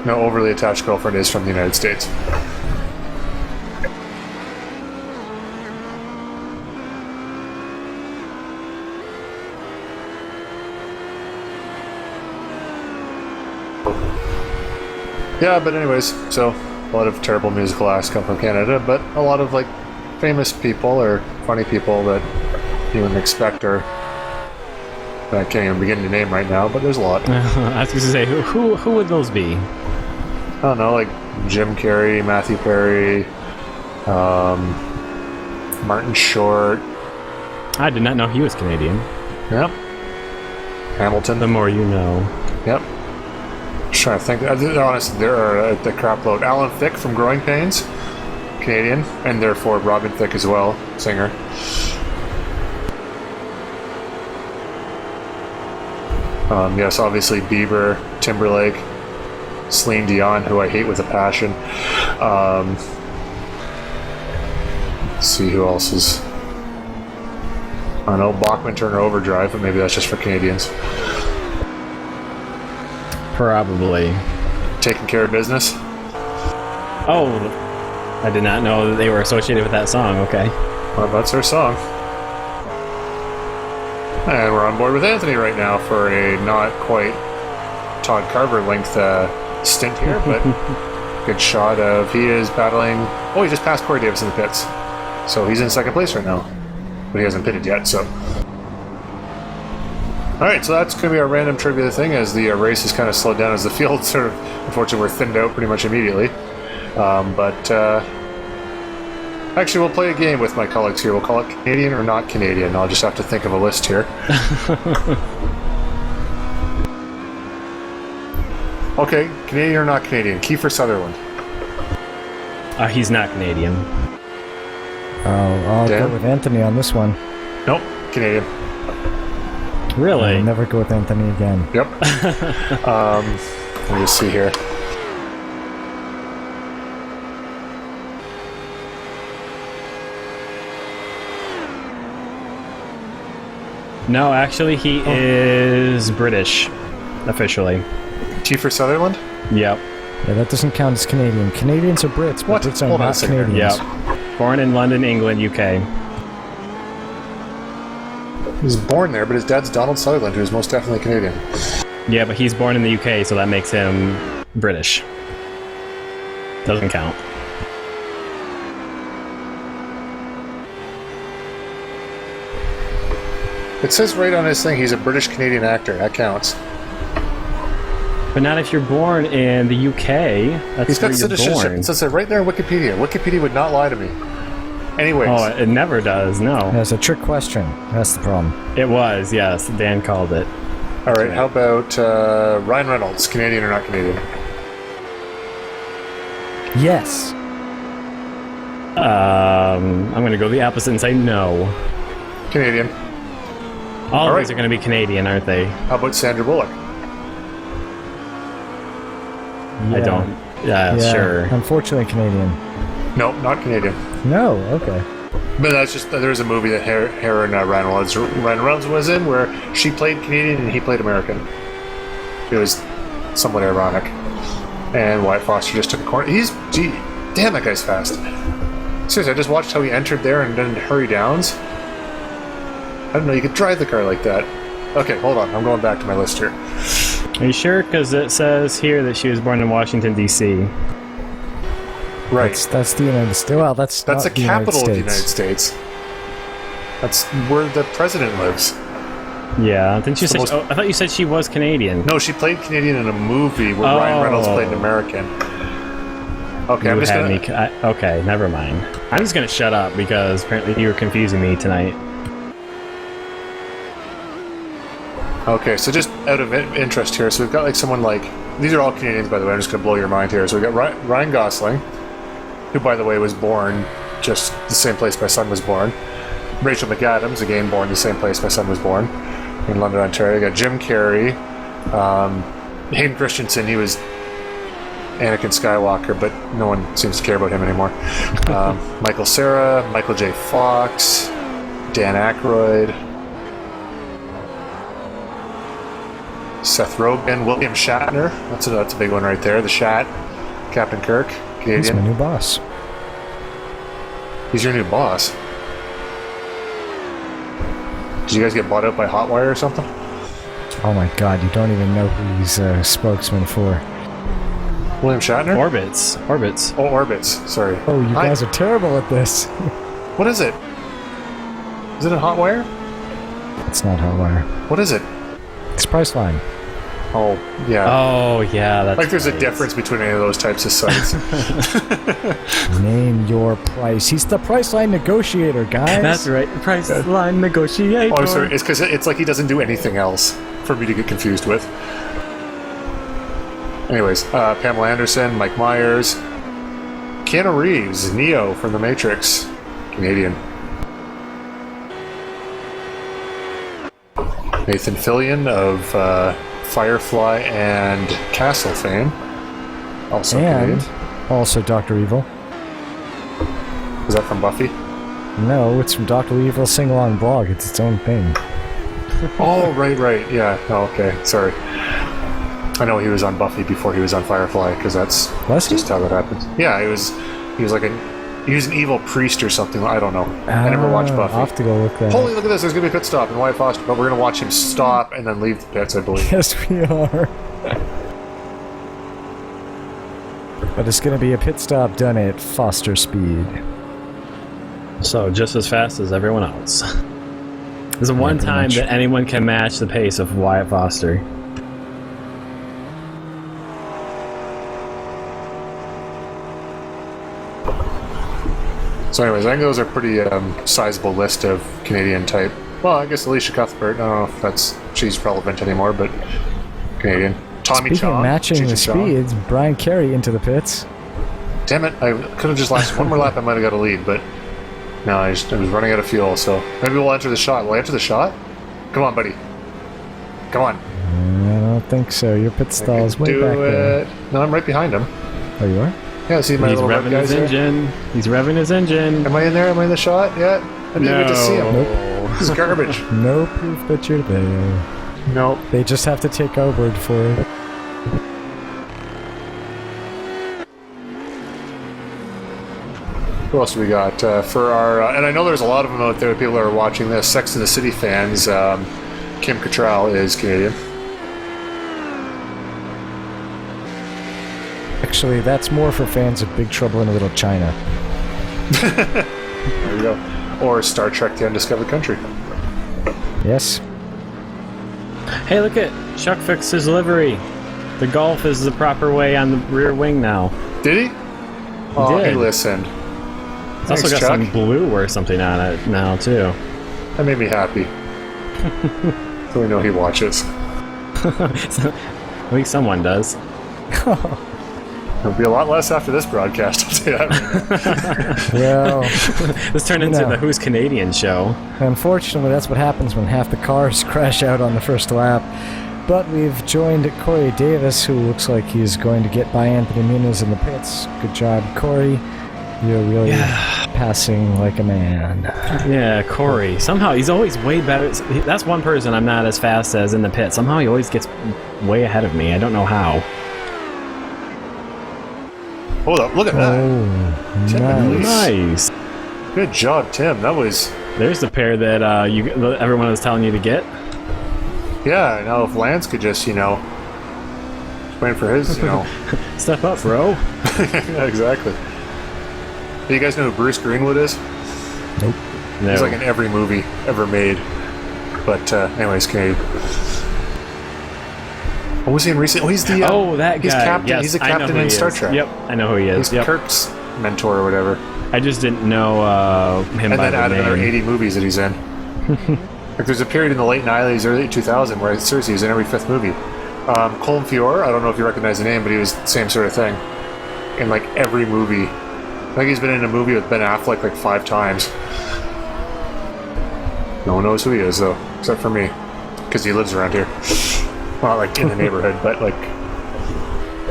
No, overly attached girlfriend is from the United States. Yeah, but anyways, so a lot of terrible musical acts come from Canada, but a lot of like famous people or funny people that you wouldn't expect are. I can't even begin to name right now, but there's a lot. I was going to say, who would those be? I don't know, like Jim Carrey, Matthew Perry, Martin Short. I did not know he was Canadian. Yep. Hamilton. The more you know. Yep. Just trying to think. Honestly, there are the crap load. Alan Thicke from Growing Pains, Canadian, and therefore Robin Thicke as well, singer. Yes, obviously Bieber, Timberlake, Celine Dion, who I hate with a passion. Let's see who else is. I don't know, Bachman Turner Overdrive, but maybe that's just for Canadians. Probably. Taking Care of Business. Oh, I did not know that they were associated with that song. Okay. Well, that's their song. And we're on board with Anthony right now for a not quite Todd Carver length stint here, but good shot of he is battling. Oh, he just passed Corey Davis in the pits, so he's in second place right now, but he hasn't pitted yet. So, all right, so that's going to be our random trivia thing as the race has kind of slowed down as the field sort of, unfortunately, we're thinned out pretty much immediately. Actually, we'll play a game with my colleagues here. We'll call it Canadian or not Canadian. I'll just have to think of a list here. Okay, Canadian or not Canadian? Kiefer Sutherland. He's not Canadian. I'll go with Anthony on this one. Nope, Canadian. Really? I'll never go with Anthony again. Yep. Let me just see here. No, actually, he is British, officially. Kiefer Sutherland? Yep. Yeah, that doesn't count as Canadian. Canadians are Brits, but What? Brits are Hold on a not second. Canadians. Yep. Born in London, England, UK. He was born there, but his dad's Donald Sutherland, who's most definitely Canadian. Yeah, but he's born in the UK, so that makes him British. Doesn't count. It says right on his thing he's a British-Canadian actor. That counts. But not if you're born in the UK. That's He's got where you're citizenship. born. It says it right there in Wikipedia. Wikipedia would not lie to me. Anyways. Oh, it never does, no. That's a trick question. That's the problem. It was, yes. Dan called it. All right, how about Ryan Reynolds, Canadian or not Canadian? Yes. I'm going to go the opposite and say no. Canadian. All of right. these are going to be Canadian, aren't they? How about Sandra Bullock? I don't. Yeah, sure. Unfortunately, Canadian. No, not Canadian. No, okay. But that's just, there's a movie that her and Ryan Reynolds was in where she played Canadian and he played American. It was somewhat ironic. And Wyatt Foster just took a corner. Damn, that guy's fast. Seriously, I just watched how he entered there and then hurry downs. I didn't know you could drive the car like that. Okay, hold on. I'm going back to my list here. Are you sure? Because it says here that she was born in Washington, D.C. Right. That's the United States. Well, that's That's the not the United capital of the States. United States. That's where the president lives. Yeah, didn't you say? most- I thought you said she was Canadian. No, she played Canadian in a movie where Ryan Reynolds played an American. Okay, I'm just gonna... Okay, never mind. I'm just gonna shut up because apparently you were confusing me tonight. Okay, so just out of interest here, so we've got like someone like... These are all Canadians, by the way. I'm just going to blow your mind here. So we've got Ryan Gosling, who, by the way, was born just the same place my son was born. Rachel McAdams, again, born the same place my son was born, in London, Ontario. We got Jim Carrey. Hayden Christensen, he was Anakin Skywalker, but no one seems to care about him anymore. Michael Cera, Michael J. Fox, Dan Aykroyd, Seth Rogen, William Shatner. That's a big one right there. The Shat, Captain Kirk, Canadian. He's my new boss. He's your new boss. Did you guys get bought out by Hotwire or something? Oh my god, you don't even know who he's a spokesman for. William Shatner? Orbits. Oh, Orbits. Sorry. Oh, you guys are terrible at this. What is it? Is it a hot wire? It's not Hotwire. What is it? It's Priceline. Oh, yeah. Oh, yeah. That's Like there's a right. difference between any of those types of sites. Name your price. He's the Priceline negotiator, guys. That's right. Priceline negotiator. Oh, I'm sorry. It's because it's like he doesn't do anything else for me to get confused with. Anyways, Pamela Anderson, Mike Myers, Keanu Reeves, Neo from The Matrix, Canadian. Nathan Fillion of Firefly and Castle fame, also and Canadian. also Dr. Evil. Is that from Buffy? No, it's from Dr. Evil Sing-Along Blog. It's its own thing. Oh, right. Yeah. Oh, okay. Sorry. I know he was on Buffy before he was on Firefly, because that's Was he? just how that happens. Yeah, he was like he was an evil priest or something. I don't know. I never watched Buffy. I'll have to go look that Holy, up. look at this. There's going to be a pit stop in Wyatt Foster, but we're going to watch him stop and then leave the pits, I believe. Yes, we are. But it's going to be a pit stop done at Foster speed. So, just as fast as everyone else. There's the one pretty time much. that anyone can match the pace of Wyatt Foster. So anyways, I think those are pretty sizable list of Canadian type. Well, I guess Alicia Cuthbert. I don't know if she's relevant anymore, but Canadian. Tommy Speaking Chong. of matching the Cheech and Chong. speeds, Brian Carey into the pits. Damn it! I could have just lasted one more lap. I might have got a lead, but no, I was running out of fuel. So maybe we'll enter the shot. Will I enter the shot? Come on, buddy. Come on. I don't think so. Your pit stall is way Do back there. it. No, I'm right behind him. Oh, you are? Yeah, see my He's little red revving guys his there? engine. He's revving his engine. Am I in there? Am I in the shot yet? I didn't get to see him. Nope. This is garbage. No proof that you're there. Nope. They just have to take our word for it. Who else do we got for our? And I know there's a lot of them out there. People that are watching this. Sex and the City fans. Kim Cattrall is Canadian. Actually, that's more for fans of Big Trouble in Little China. There you go. Or Star Trek: The Undiscovered Country. Yes? Hey, look at Chuck fixed his livery. The Golf is the proper way on the rear wing now. Did he? Oh, did. he listened. It's also Thanks, got Chuck. some blue or something on it now, too. That made me happy. So we know he watches. At least someone does. There'll be a lot less after this broadcast. I'll tell you that. Well, This turned into No. the Who's Canadian show. unfortunately, that's what happens when half the cars crash out on the first lap. But we've joined Corey Davis, who looks like he's going to get by Anthony Muniz in the pits. Good job, Corey. You're really passing like a man. Yeah, Corey. Somehow he's always way better. That's one person I'm not as fast as in the pit. Somehow he always gets way ahead of me. I don't know how. Hold up, look at that. Oh, Tim nice. Nice. Good job, Tim. That was... There's the pair that everyone was telling you to get. Yeah, now if Lance could just, just waiting for his, Step up, bro. Yeah, exactly. Do you guys know who Bruce Greenwood is? Nope. No. He's like in every movie ever made. But anyways, Canadian. What was he in recent? Oh, he's the... that guy. He's captain. Yes, He's a I know captain who in he Star is. Trek. Yep, I know who he is. He's Yep. Kirk's mentor or whatever. I just didn't know him And by then add the another name. 80 movies that he's in. Like there's a period in the late 90s, early 2000 where seriously he's in every fifth movie. Colin Fior, I don't know if you recognize the name, but he was the same sort of thing. In like every movie. I think he's been in a movie with Ben Affleck like 5 times. No one knows who he is though, except for me. Because he lives around here. Not like in the neighborhood, but like...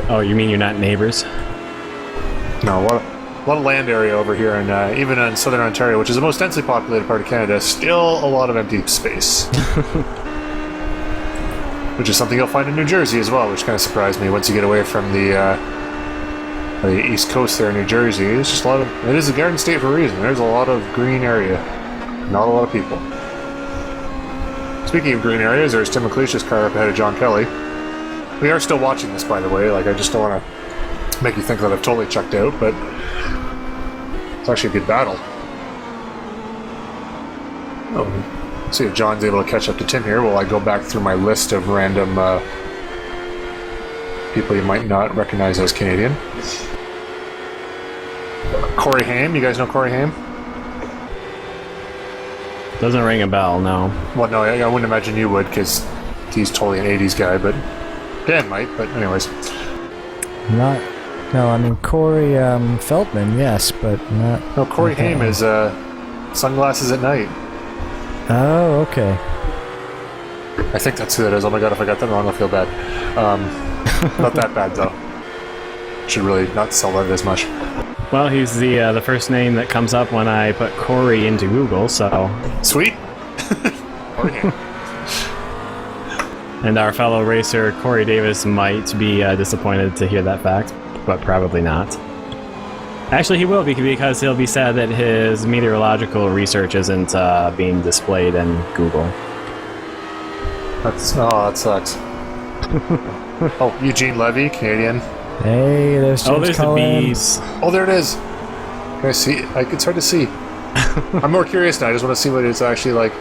Oh, you mean you're not neighbors? No, a lot of land area over here, and even in southern Ontario, which is the most densely populated part of Canada, still a lot of empty space. Which is something you'll find in New Jersey as well, which kind of surprised me once you get away from the east coast there in New Jersey. It's just a lot of... It is a garden state for a reason. There's a lot of green area. Not a lot of people. Speaking of green areas, there's Tim McLeish's car up ahead of John Kelly. We are still watching this, by the way. Like, I just don't want to make you think that I've totally checked out, but it's actually a good battle. Oh, see if John's able to catch up to Tim here while I go back through my list of random people you might not recognize as Canadian. Corey Haim, you guys know Corey Haim? Doesn't ring a bell, no. Well, no, I wouldn't imagine you would, because he's totally an 80s guy, but Dan might, but anyways. Not... No, I mean, Corey Feldman, yes, but not... No, Corey Haim is Sunglasses at Night. Oh, okay. I think that's who that is. Oh my god, if I got that wrong, I'll feel bad. Not that bad, though. Should really not sell that as much. Well, he's the first name that comes up when I put Corey into Google, so... Sweet! Corey Haim. And our fellow racer, Corey Davis, might be disappointed to hear that fact, but probably not. Actually, he will be, because he'll be sad that his meteorological research isn't being displayed in Google. That sucks. Oh, Eugene Levy, Canadian. Hey, there's James there's Collins. the bees. Oh, there it is. Can I see? It's hard to see. I'm more curious now. I just want to see what it's actually like.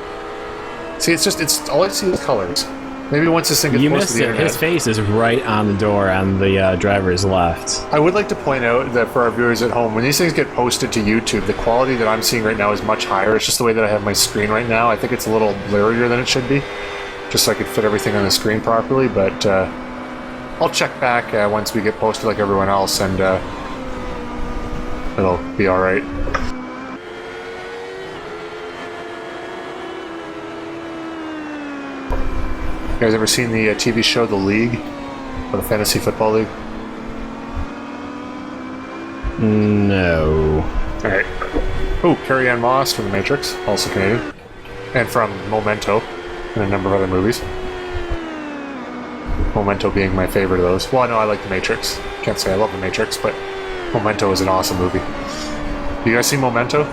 See, it's all I see is colors. Maybe once this thing gets You posted missed to the it. internet. His face is right on the door on the driver's left. I would like to point out that for our viewers at home, when these things get posted to YouTube, the quality that I'm seeing right now is much higher. It's just the way that I have my screen right now. I think it's a little blurrier than it should be, just so I could fit everything on the screen properly, but I'll check back once we get posted like everyone else, and it'll be alright. You guys ever seen the TV show The League? Or the Fantasy Football League? No. Alright. Oh, Carrie-Anne Moss from The Matrix, also Canadian. And from Memento, and a number of other movies. Memento being my favorite of those. Well, I know I like The Matrix. Can't say I love The Matrix, but Memento is an awesome movie. You guys see Memento?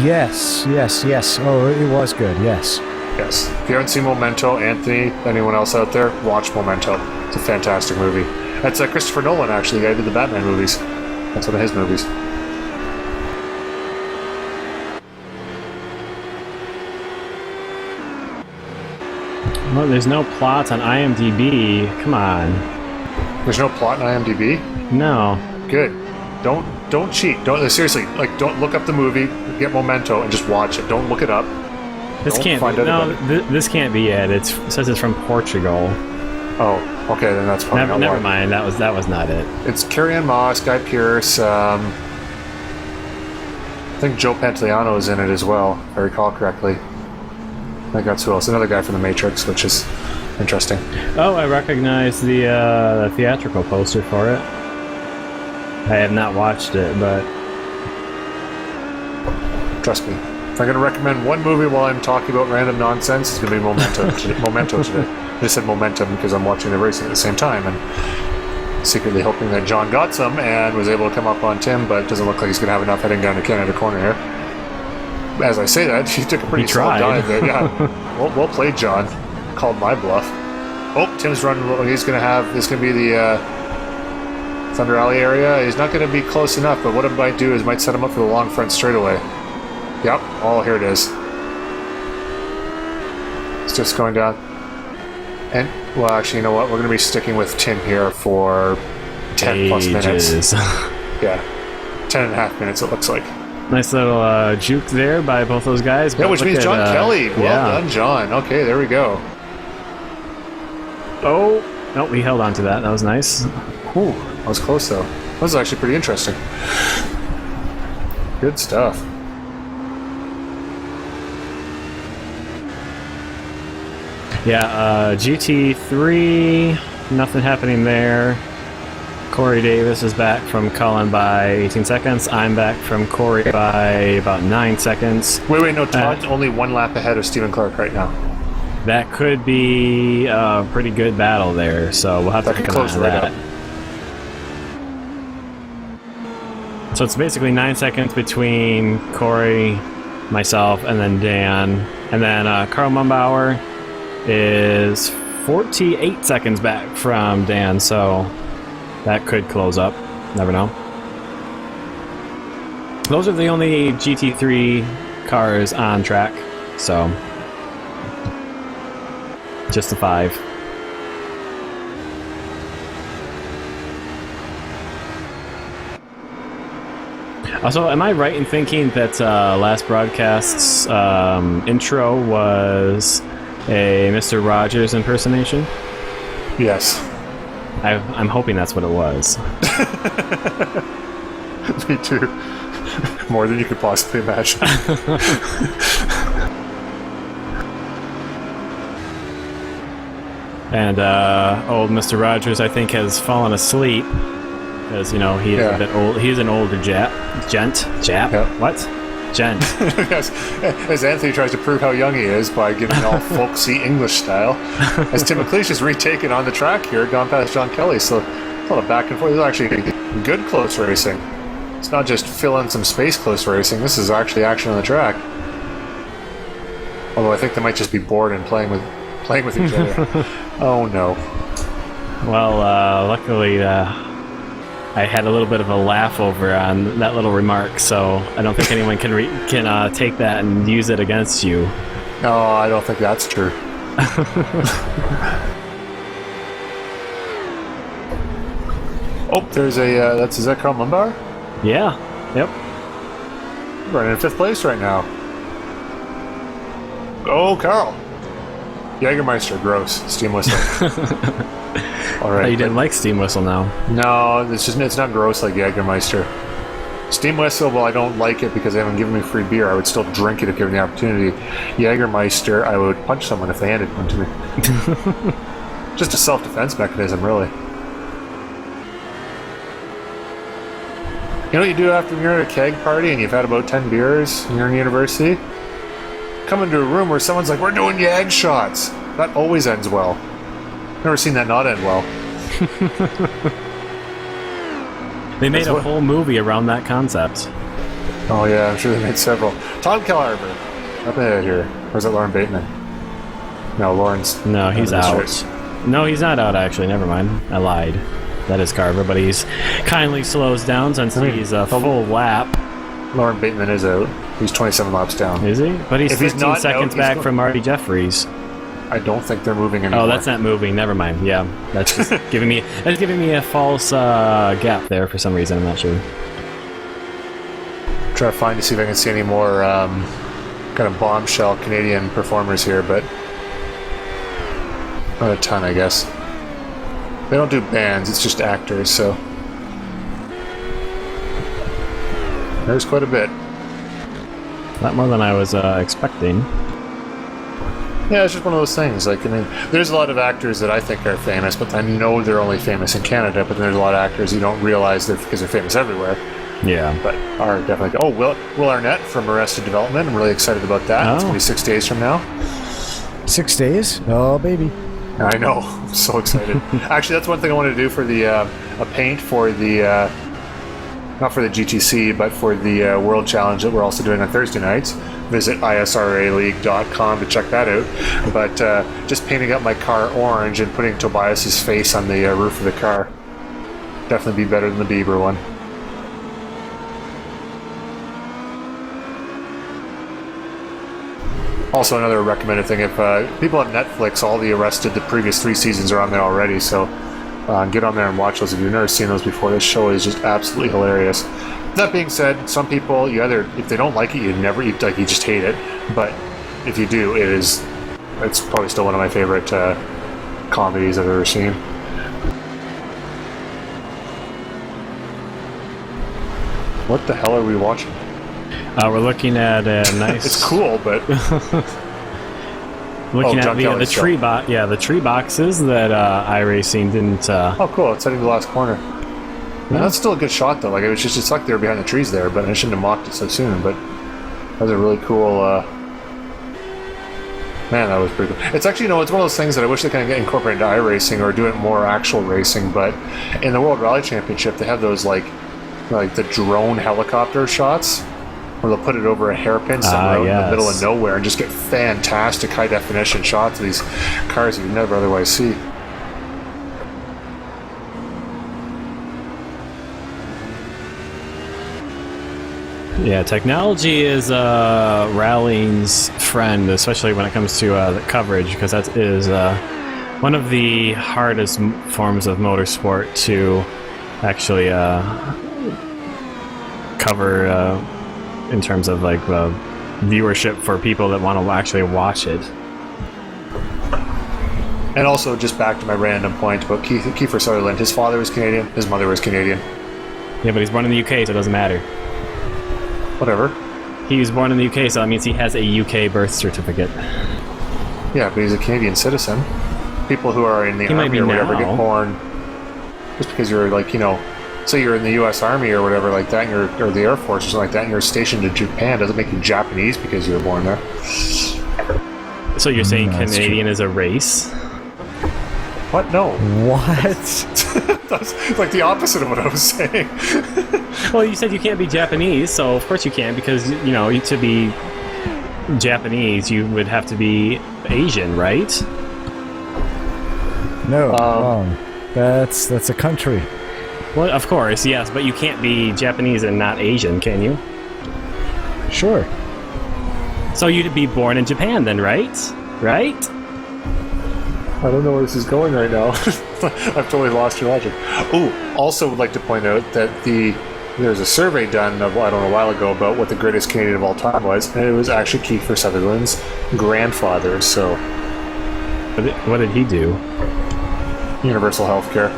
Yes. Oh, it was good, yes. Yes. If you haven't seen Memento, Anthony, anyone else out there, watch Memento. It's a fantastic movie. That's Christopher Nolan, actually, the guy who did the Batman movies. That's one of his movies. Well, there's no plot on IMDb. Come on. There's no plot in IMDb? No. Good. Don't cheat. Seriously, don't look up the movie, get Memento, and just watch it. Don't look it up. This can't be, this can't be it. It says it's from Portugal. Oh, okay, then that's probably Never mind. That was not it. It's Carrie-Anne Moss, Guy Pearce. I think Joe Pantoliano is in it as well, if I recall correctly. I think that's who else. Another guy from The Matrix, which is interesting. Oh, I recognize the theatrical poster for it. I have not watched it, but Trust me. If I'm going to recommend one movie while I'm talking about random nonsense, it's going to be Memento today. I said momentum because I'm watching the racing at the same time and secretly hoping that John got some and was able to come up on Tim, but it doesn't look like he's going to have enough heading down the Canada corner here. As I say that, he took a pretty solid dive there. Yeah, well played, John. Called my bluff. Oh, Tim's running. He's going to have. This is going to be the Thunder Alley area. He's not going to be close enough, but what it might do is might set him up for the long front straightaway. Yep. Oh, here it is. It's just going down. And, well, actually, you know what? We're going to be sticking with Tim here for 10 plus minutes. Yeah. 10 and a half minutes, it looks like. Nice little juke there by both those guys. Yeah, which means John Kelly. Well done, John. Okay, there we go. Oh, no, we held on to that. That was nice. Ooh, that was close, though. That was actually pretty interesting. Good stuff. Yeah, GT3, nothing happening there. Corey Davis is back from Colin by 18 seconds. I'm back from Corey by about 9 seconds. Wait, no, Todd's only one lap ahead of Stephen Clark right now. That could be a pretty good battle there, so we'll have to keep an eye on that. So it's basically 9 seconds between Corey, myself, and then Dan. And then Carl Mumbauer is 48 seconds back from Dan, so that could close up. Never know. Those are the only GT3 cars on track, so just the 5. Also, am I right in thinking that last broadcast's intro was a Mr. Rogers impersonation? Yes. I'm hoping that's what it was. Me too. More than you could possibly imagine. And old Mr. Rogers, I think, has fallen asleep. Because, you know, he is a bit old. He's an older gent. Yep. What? Gent. Yes. As Anthony tries to prove how young he is by giving all folksy English style. As Tim McLeish is retaken on the track here, gone past John Kelly. So a lot of back and forth. This is actually good close racing. It's not just fill in some space close racing. This is actually action on the track. Although I think they might just be bored and playing with each other. Oh no. Well, luckily, I had a little bit of a laugh over on that little remark, so I don't think anyone can take that and use it against you. No, I don't think that's true. Oh, there's a is that Carl Mumbar? Yeah. Yep. Running in 5th place right now. Oh, Carl. Jägermeister, gross. Steam whistle. All right. Oh, you didn't like Steam Whistle now. No, it's not gross like Jägermeister. Steam whistle, well, I don't like it because they haven't given me free beer. I would still drink it if given the opportunity. Jägermeister, I would punch someone if they handed one to me. Just a self-defense mechanism, really. You know what you do after you're at a keg party and you've had about 10 beers and you're in university? Come into a room where someone's like, we're doing Yag shots. That always ends well. Never seen that not end well. They made a whole movie around that concept. Oh yeah, I'm sure they made several. Todd Kelharber, up ahead here. Or is it Lauren Bateman? No, Lauren's... No, he's out. No, he's not out, actually. Never mind. I lied. That is Carver, but he's kindly slows down since he's a full lap. Lauren Bateman is out. He's 27 laps down. Is he? But he's 15 seconds out, back from Marty Jeffries. I don't think they're moving anymore. Oh, that's not moving. Never mind. Yeah, that's just giving me a false gap there for some reason. I'm not sure. Try to see if I can see any more kind of bombshell Canadian performers here, but not a ton, I guess. They don't do bands; it's just actors. So there's quite a bit. A lot more than I was expecting. Yeah, it's just one of those things. Like, I mean, there's a lot of actors that I think are famous, but I know they're only famous in Canada. But then there's a lot of actors you don't realize that because they're famous everywhere. Yeah, but are definitely. Oh, Will Arnett from Arrested Development. I'm really excited about that. Oh. It's gonna be 6 days from now. 6 days? Oh, baby. I know. I'm so excited. Actually, that's one thing I want to do for the a paint for the not for the GTC, but for the World Challenge that we're also doing on Thursday nights. Visit ISRAleague.com to check that out. But just painting up my car orange and putting Tobias's face on the roof of the car. Definitely be better than the Bieber one. Also, another recommended thing, if people have Netflix, all the previous 3 seasons are on there already, so get on there and watch those if you've never seen those before. This show is just absolutely hilarious. That being said, some people, if they don't like it, you just hate it. But if you do, it's probably still one of my favorite comedies I've ever seen. What the hell are we watching? We're looking at a nice. It's cool, but looking at the tree box. Yeah, the tree boxes that iRacing didn't. Oh, cool! It's heading to the last corner. Yeah. That's still a good shot, though. Like it sucked they were behind the trees there, but I shouldn't have mocked it so soon. But that was a really cool. Man, that was pretty cool. It's actually, it's one of those things that I wish they kind of get incorporated into iRacing or do it more actual racing. But in the World Rally Championship, they have those like the drone helicopter shots, where they'll put it over a hairpin somewhere out in the middle of nowhere and just get fantastic high-definition shots of these cars that you'd never otherwise see. Yeah, technology is rallying's friend, especially when it comes to the coverage, because that is one of the hardest forms of motorsport to actually cover in terms of like viewership for people that want to actually watch it. And also, just back to my random point about Kiefer Sutherland, his father was Canadian, his mother was Canadian. Yeah, but he's born in the UK, so it doesn't matter. Whatever. He was born in the UK, so that means he has a UK birth certificate. Yeah, but he's a Canadian citizen. People who are in the army or whatever get born just because you're like, you know, say you're in the U.S. Army or whatever like that, and or the Air Force or something like that, and you're stationed in Japan, doesn't make you Japanese because you were born there. So you're saying Canadian true. is a race? What? No. What? That's like the opposite of what I was saying. Well, you said you can't be Japanese, so of course you can, because, you know, to be Japanese, you would have to be Asian, right? No, wrong. That's a country. Well, of course, yes, but you can't be Japanese and not Asian, can you? Sure. So you'd be born in Japan then, right? Right? I don't know where this is going right now. I've totally lost your logic. Oh, also would like to point out that there's a survey done, I don't know, a while ago about what the greatest Canadian of all time was, and it was actually Kiefer Sutherland's grandfather, so... What did he do? Universal healthcare.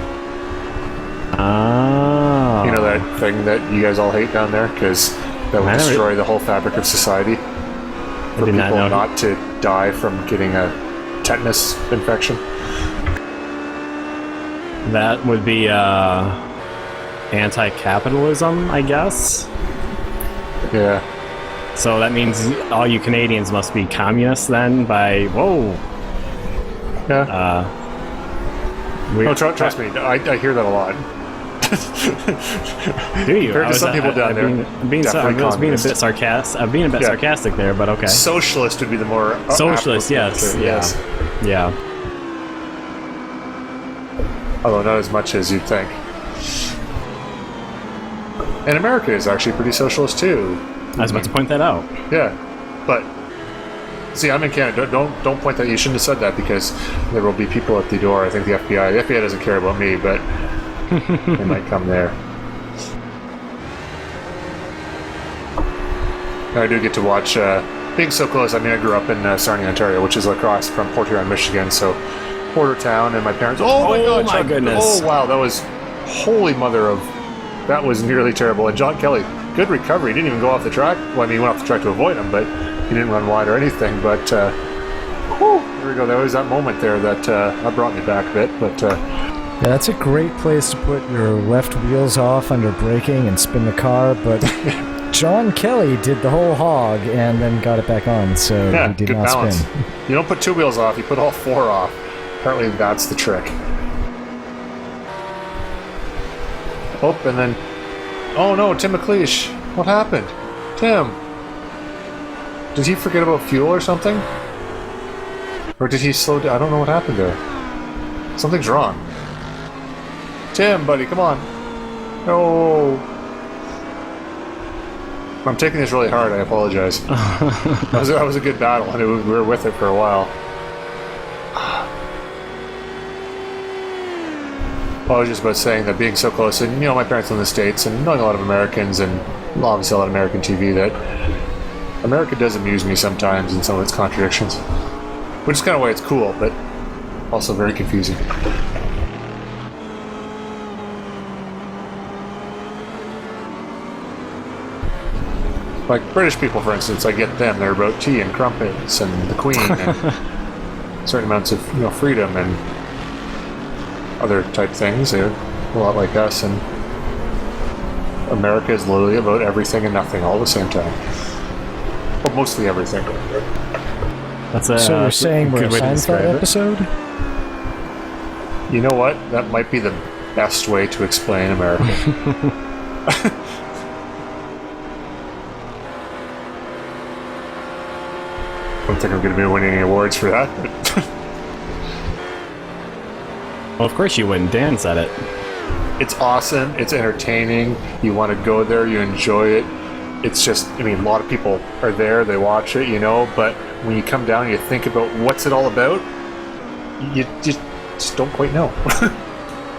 Oh. You know that thing that you guys all hate down there? Because that would destroy the whole fabric of society. For people not to die from getting a tetanus infection. That would be anti-capitalism, I guess. Yeah. So that means all you Canadians must be communists then by... Whoa! Yeah. Trust me, I hear that a lot. Do you? Compared to some people down there, I'm being a bit sarcastic. I'm being a bit sarcastic there, but okay. Socialist would be the more... Socialist, yes. Yeah. Although not as much as you'd think. And America is actually pretty socialist too. I was about to point that out. Yeah, but see, I'm in Canada. Don't point that. You shouldn't have said that, because there will be people at the door. I think the FBI. The FBI doesn't care about me, but they might come there. I do get to watch. Being so close. I mean, I grew up in Sarnia, Ontario, which is across from Port Huron, Michigan. So border town, and my parents. Oh my God! My goodness! Oh wow, that was holy mother of. That was nearly terrible. And John Kelly, good recovery. He didn't even go off the track. Well, I mean, he went off the track to avoid him, but he didn't run wide or anything. But there we go. There was that moment there that brought me back a bit. But yeah, that's a great place to put your left wheels off under braking and spin the car. But John Kelly did the whole hog and then got it back on, so he did not balance. spin. You don't put two wheels off. You put all four off. Apparently, that's the trick. Oh, and then... Oh no, Tim McLeish. What happened? Tim. Did he forget about fuel or something? Or did he slow down? I don't know what happened there. Something's wrong. Tim, buddy, come on. No. I'm taking this really hard. I apologize. That was a good battle, and we were with it for a while. Well, I was just about saying that being so close, and my parents live in the States, and knowing a lot of Americans, and obviously a lot of American TV, that America does amuse me sometimes in some of its contradictions. Which is kind of why it's cool, but also very confusing. Like British people, for instance, I get them. They're about tea and crumpets and the Queen and certain amounts of freedom and other type things. They're a lot like us, and America is literally about everything and nothing all at the same time. Well, mostly everything. So you're saying we're a Seinfeld episode? You know what? That might be the best way to explain America. I don't think I'm going to be winning any awards for that. But well, of course you wouldn't. Dan said it. It's awesome. It's entertaining. You want to go there. You enjoy it. it's just, I mean, a lot of people are there, they watch it, you know, but when you come down and you think about what's it all about, you just don't quite know.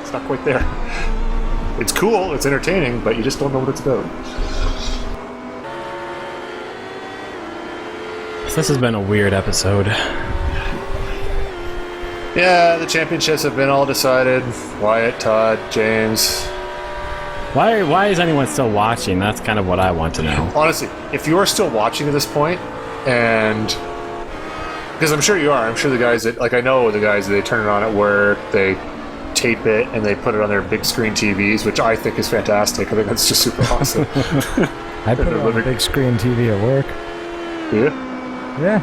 It's not quite there. It's cool, it's entertaining, but you just don't know what it's about. This has been a weird episode. Yeah, the championships have been all decided. Wyatt, Todd, James. Why is anyone still watching? That's kind of what I want to know. Honestly, if you are still watching at this point, and because I'm sure you are, I'm sure the guys that, like, I know the guys that they turn it on at work, they tape it and they put it on their big screen TVs, which I think is fantastic. I think that's just super awesome. I put it on a big screen TV at work. Yeah? Yeah.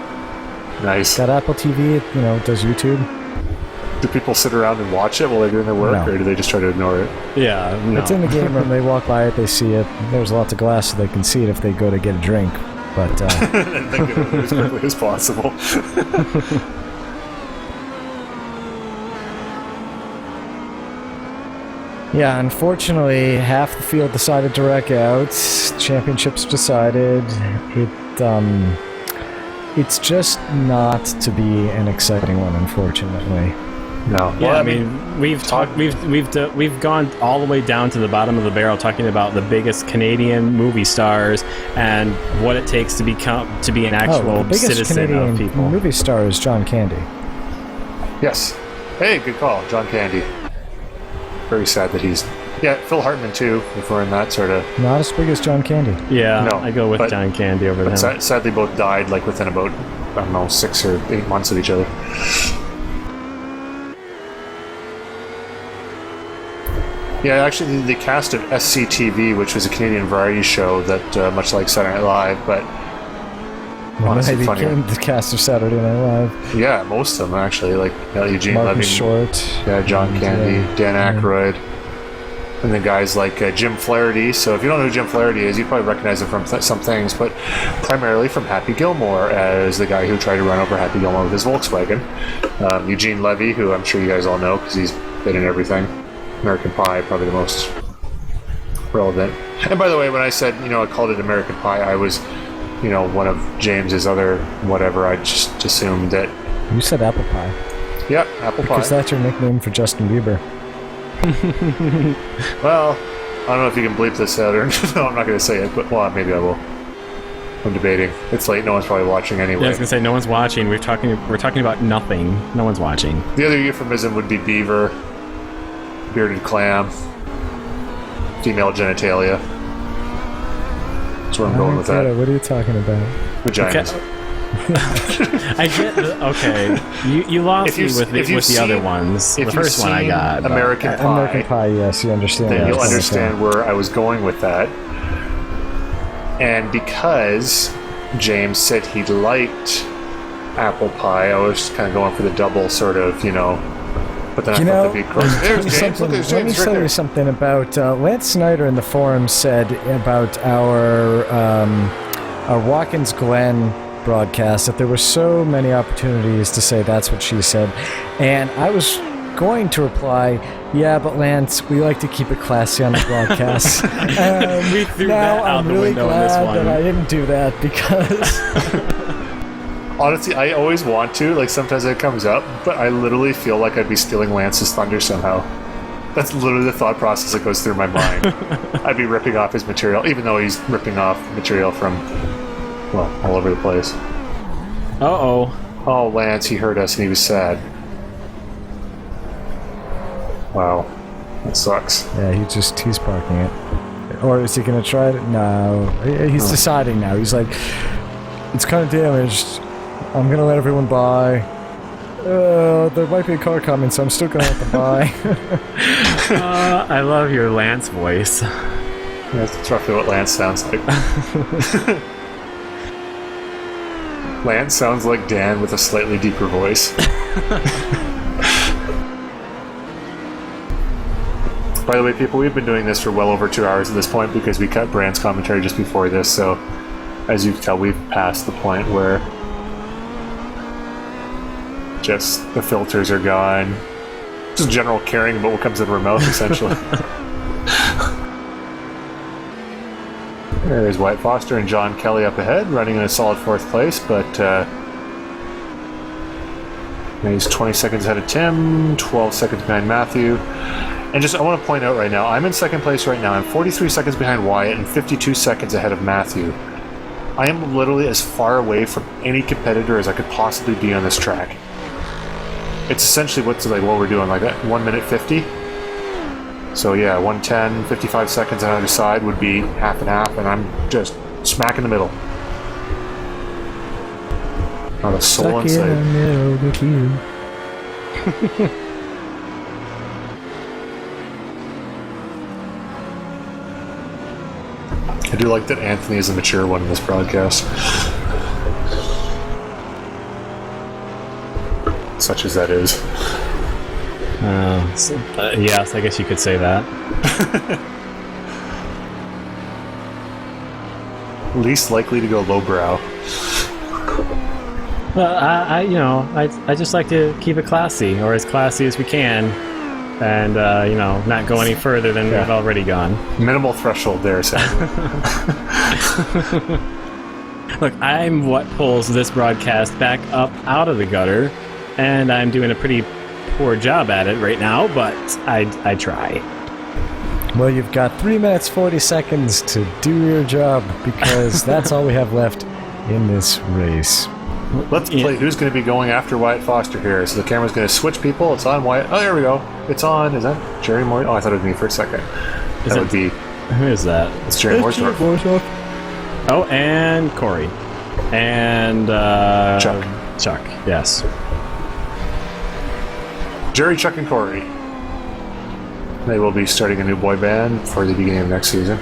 Nice. Got Apple TV, you know, does YouTube. Do people sit around and watch it while they're doing their work, or do they just try to ignore it? Yeah, no. It's in the game room. They walk by it, they see it. There's lots of glass so they can see it if they go to get a drink. But And then get it as quickly as possible. yeah, unfortunately, half the field decided to wreck out. Championships decided. It's just not to be an exciting one, unfortunately. No. Yeah, I mean, we've gone all the way down to the bottom of the barrel talking about the biggest Canadian movie stars and what it takes to be an actual the biggest citizen Canadian of people. movie star is John Candy. Yes. Hey, good call. John Candy. Very sad that he's... Yeah, Phil Hartman, too, if we're in that sort of... Not as big as John Candy. Yeah, No, I go with but- John Candy over But them. sadly, both died, like, within about, I don't know, 6 or 8 months of each other. Yeah, actually, the cast of SCTV, which was a Canadian variety show that, much like Saturday Night Live, but honestly They funnier. became the cast of Saturday Night Live. Yeah, most of them, actually. Like, Eugene Martin Levy. Short. Yeah, John and, Candy, Dan Aykroyd. And then guys like Jim Flaherty. So if you don't know who Jim Flaherty is, you probably recognize him from some things, but primarily from Happy Gilmore as the guy who tried to run over Happy Gilmore with his Volkswagen. Eugene Levy, who I'm sure you guys all know because he's been in everything. American Pie, probably the most relevant. And by the way, when I said, I called it American Pie, I was, one of James's other whatever. I just assumed that... You said apple pie. Yeah, apple pie. Because that's your nickname for Justin Bieber. Well, I don't know if you can bleep this out or no, I'm not going to say it, but maybe I will. I'm debating. It's late. No one's probably watching anyway. Yeah, I was gonna say no one's watching. We're talking about nothing. No one's watching. The other euphemism would be beaver, bearded clam, female genitalia. That's where I'm going with that. What are you talking about? Vaginas. Okay. I get okay. You lost me with the other ones. The first one I got. but- American Pie. American Pie, yes, you understand. Then where you'll I'm coming understand where I was going with that. And because James said he liked apple pie, I was kind of going for the double sort of, but then I thought that'd be gross. There's James. Look, there's Let me James right tell there. you something about Lance Snyder in the forum said about our Watkins Glen broadcast that there were so many opportunities to say that's what she said, and I was going to reply, yeah, but Lance, we like to keep it classy on the broadcast. We threw now that out I'm the really window in this glad one. that I didn't do that because Honestly, I always want to. Like, sometimes it comes up, but I literally feel like I'd be stealing Lance's thunder somehow. That's literally the thought process that goes through my mind. I'd be ripping off his material, even though he's ripping off material from, all over the place. Uh-oh. Oh, Lance, he heard us and he was sad. Wow. That sucks. yeah, he's parking it. Or is he going to try it? No, he's deciding now. He's like, it's kind of damaged. I'm going to let everyone buy. There might be a car coming, so I'm still going to let them buy. I love your Lance voice. That's roughly what Lance sounds like. Lance sounds like Dan with a slightly deeper voice. By the way, people, we've been doing this for well over 2 hours at this point because we cut Brand's commentary just before this, so as you can tell, we've passed the point where just the filters are gone. Just general caring about what comes out of our mouth, essentially. There's Wyatt Foster and John Kelly up ahead, running in a solid 4th place, but he's 20 seconds ahead of Tim, 12 seconds behind Matthew. And just, I want to point out right now, I'm in 2nd place right now. I'm 43 seconds behind Wyatt and 52 seconds ahead of Matthew. I am literally as far away from any competitor as I could possibly be on this track. It's essentially what we're doing, like 1 minute 50. So yeah, 110, 55 seconds on either side would be half and half, and I'm just smack in the middle. Not a soul in sight. I do like that Anthony is the mature one in this broadcast. Such as that is. Yes, I guess you could say that. Least likely to go lowbrow. Well, I just like to keep it classy, or as classy as we can, and not go any further than we've already gone. Minimal threshold there, Sam. Look, I'm what pulls this broadcast back up out of the gutter, and I'm doing a pretty poor job at it right now, but I try. Well, you've got 3 minutes 40 seconds to do your job, because that's all we have left in this race. Let's play who's going to be going after Wyatt Foster here. So the camera's going to switch people. It's on Wyatt. Oh, there we go. It's on. Is that Jerry Moore? Oh, I thought it was me for a second. That would be... Who is that? It's Jerry Mooresdorf. Oh, and Corey. And... Chuck. Chuck, yes. Jerry, Chuck, and Corey. They will be starting a new boy band for the beginning of next season.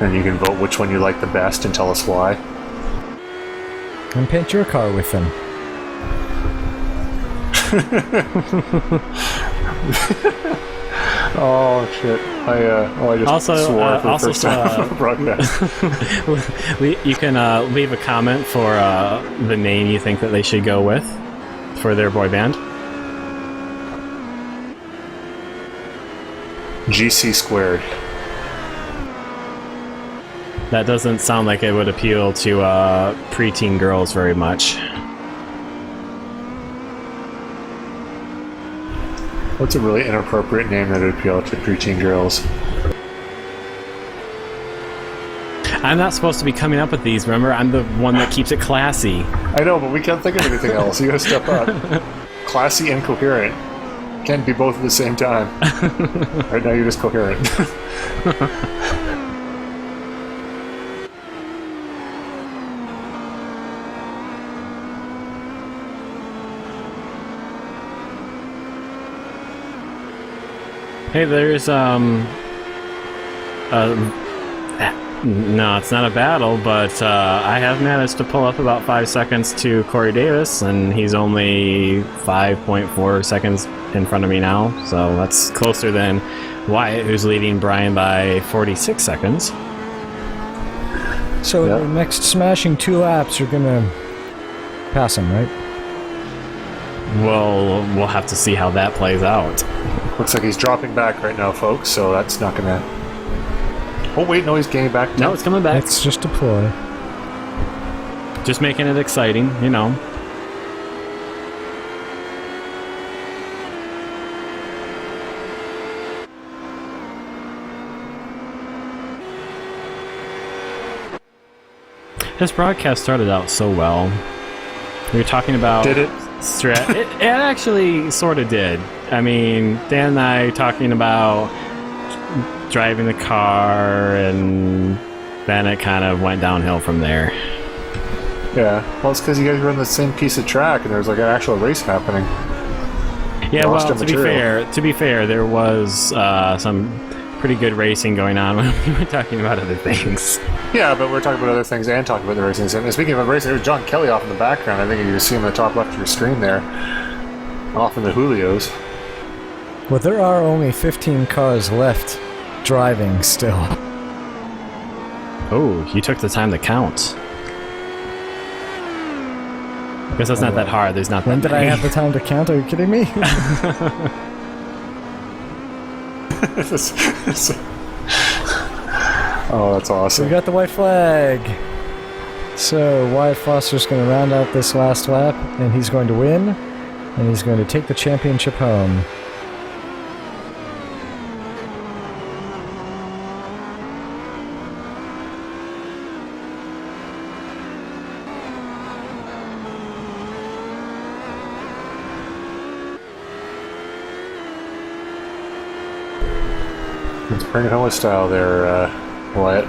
And you can vote which one you like the best and tell us why. And paint your car with them. Oh shit! I just also, swore for the first time on the broadcast. You can leave a comment for the name you think that they should go with for their boy band. GC squared. That doesn't sound like it would appeal to preteen girls very much. What's a really inappropriate name that would appeal to preteen girls? I'm not supposed to be coming up with these, remember? I'm the one that keeps it classy. I know, but we can't think of anything else. You gotta step up. Classy and coherent. Can't be both at the same time. Right now you're just coherent. Hey, there's no, it's not a battle, but I have managed to pull up about 5 seconds to Corey Davis, and he's only 5.4 seconds in front of me now, so that's closer than Wyatt, who's leading Brian by 46 seconds. So the next smashing 2 laps, you're gonna pass him, right? Well, we'll have to see how that plays out. Looks like he's dropping back right now, folks, so that's not gonna... Oh wait, no, he's getting back. No, it's coming back. It's just a ploy. Just making it exciting, you know. This broadcast started out so well. We were talking about... Did it? It actually sort of did. I mean, Dan and I talking about driving the car, and then it kind of went downhill from there. Yeah, well, it's because you guys were on the same piece of track, and there was like an actual race happening. Yeah, well, to be fair, there was some pretty good racing going on when we were talking about other things. Yeah, but we're talking about other things and talking about the racing. And speaking of racing, there's John Kelly off in the background. I think you can see him in the top left of your screen there, off in the Julios. Well, there are only 15 cars left driving still. Oh, you took the time to count. Because that's not that hard. There's not that When did I have the time to count? Are you kidding me? Oh, that's So awesome. we got the white flag. So Wyatt Foster's going to round out this last lap, and he's going to win, and he's going to take the championship home. Let's bring it home with style there, Wyatt.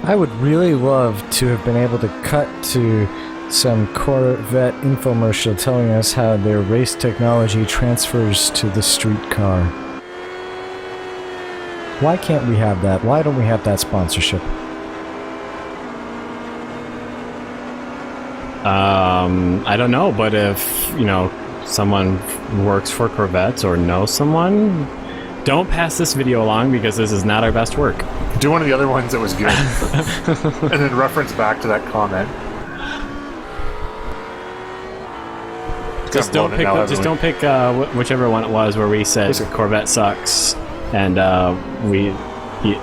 I would really love to have been able to cut to some Corvette infomercial telling us how their race technology transfers to the street car. Why can't we have that? Why don't we have that sponsorship? I don't know, but if, you know, someone works for Corvettes or knows someone, don't pass this video along because this is not our best work. Do one of the other ones that was good. And then reference back to that comment. Just don't pick whichever one it was where we said Corvette sucks and we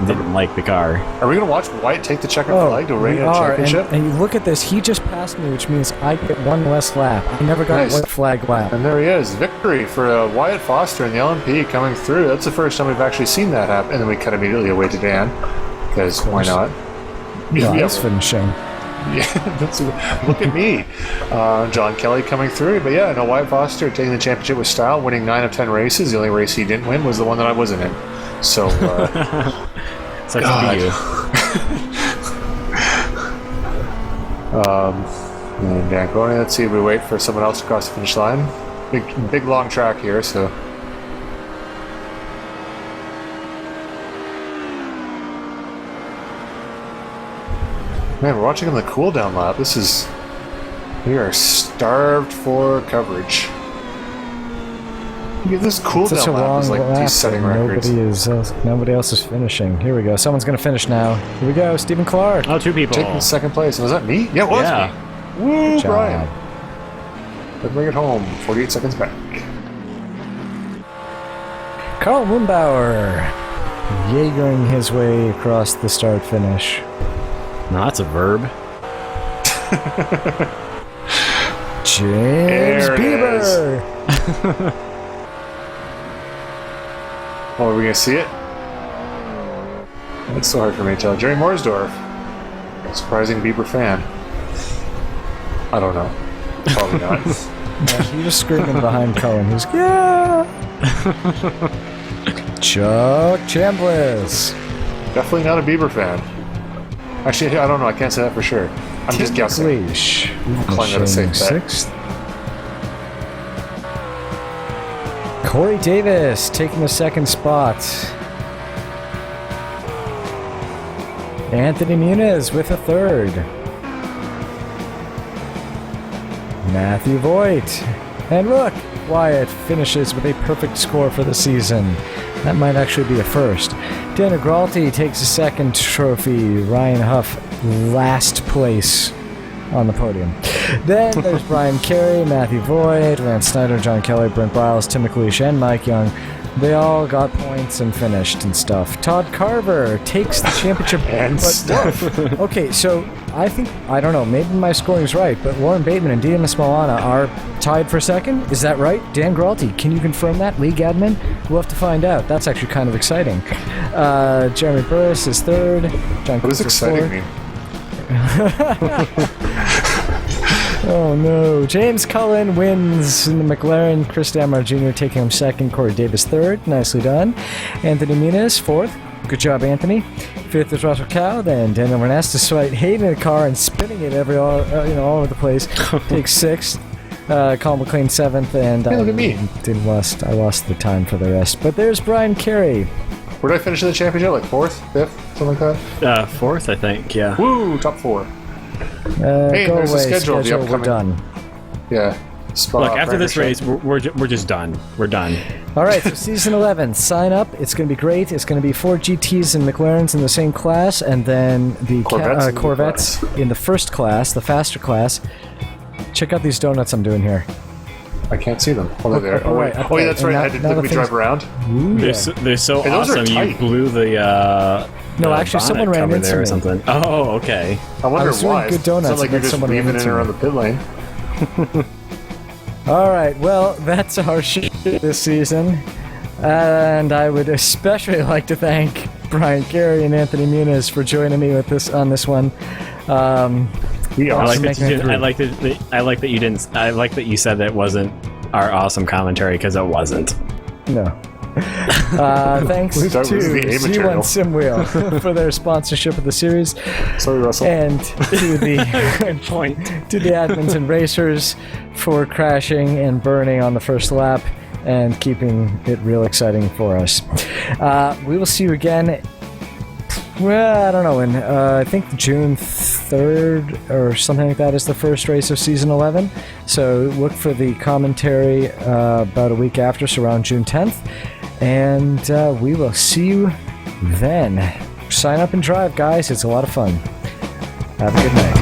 didn't like the car. Are we going to watch Wyatt take the checkered flag to reign in a championship? And you look at this, he just passed me, which means I get one less lap. I never got a white flag lap. And there he is. Victory for Wyatt Foster in the LMP coming through. That's the first time we've actually seen that happen. And then we cut immediately away to Dan. Because why not? Yeah, that's finishing. Yeah, look at me. John Kelly coming through. But yeah, no, Wyatt Foster taking the championship with style, winning 9 of 10 races. The only race he didn't win was the one that I wasn't in. So, sucks to be you. And Dan Crony, let's see if we wait for someone else to cross the finish line. Big long track here, so. Man, we're watching on the cool down lap. We are starved for coverage. This cool down lap is like he's setting records. Nobody else is finishing. Here we go. Someone's going to finish now. Here we go. Stephen Clark. Oh, 2 people. Taking second place. Was that me? Yeah, it was me. Woo, Good job. Brian. Let's bring it home. 48 seconds back. Carl Wimbauer. Jaegering his way across the start finish. No, that's a verb. James Bieber. Oh, are we going to see it? It's so hard for me to tell. Jerry Morsdorf. Surprising Bieber fan. I don't know. Probably not. Yeah, he was screaming behind Cullen. He was, yeah! Chuck Chambliss. Definitely not a Bieber fan. Actually, I don't know. I can't say that for sure. I'm just guessing. Leash. Calling that a safe bet. Sixth. Corey Davis taking the second spot. Anthony Muniz with a third. Matthew Voigt. And look, Wyatt finishes with a perfect score for the season. That might actually be a first. Daniel Gralty takes a second trophy. Ryan Huff, last place on the podium. Then there's Brian Carey, Matthew Voigt, Lance Snyder, John Kelly, Brent Biles, Tim McLeish, and Mike Young. They all got points and finished and stuff. Todd Carver takes the championship and stuff. Okay, so I don't know, maybe my scoring's right, but Lauren Bateman and Dimas Malana are tied for second. Is that right? Dan Gralty, can you confirm that? League admin? We'll have to find out. That's actually kind of exciting. Jeremy Burris is third. John What does exciting mean? Oh no. James Cullen wins in the McLaren. Chris Damar Jr. taking him second. Corey Davis third. Nicely done. Anthony Muniz fourth. Good job, Anthony. Fifth is Russell Cow. Then Daniel Reness, despite hating the car and spinning it all over the place, takes sixth. Colin McLean seventh. And hey, look at me. I lost the time for the rest. But there's Brian Carey. Where did I finish in the championship? Like fourth, fifth, something like that? Fourth, I think, yeah. Woo, top four. Hey, go there's away. the schedule. The We're done. Yeah. Look, after this race, we're just done. We're done. All right, so season 11, sign up. It's going to be great. It's going to be 4 GTs and McLarens in the same class, and then the Corvettes in the first class, the faster class. Check out these donuts I'm doing here. I can't see them. Oh, they're there. Oh, wait. Oh, yeah, that's right. Did we drive around? Ooh, they're so awesome. You blew the No, actually, someone ran cover into there me. or something. Oh, okay. I wonder was doing why. good donuts Sounds like and you're then just someone ran weaving in into around me. the pit lane. All right, well, that's our show this season. And I would especially like to thank Brian Carey and Anthony Muniz for joining me with this on this one. I like making that you it didn't, through. I like that you didn't. I like that you said that it wasn't our awesome commentary because it wasn't. No. Thanks to This is the A Z1 material. Simwheel for their sponsorship of the series, Sorry, Russell. and to the Good point. to the admins and racers for crashing and burning on the first lap and keeping it real exciting for us. We will see you again. Well, I don't know, when I think June 3rd or something like that is the first race of season 11. So look for the commentary about a week after, so around June 10th. And we will see you then. Sign up and drive, guys. It's a lot of fun. Have a good night.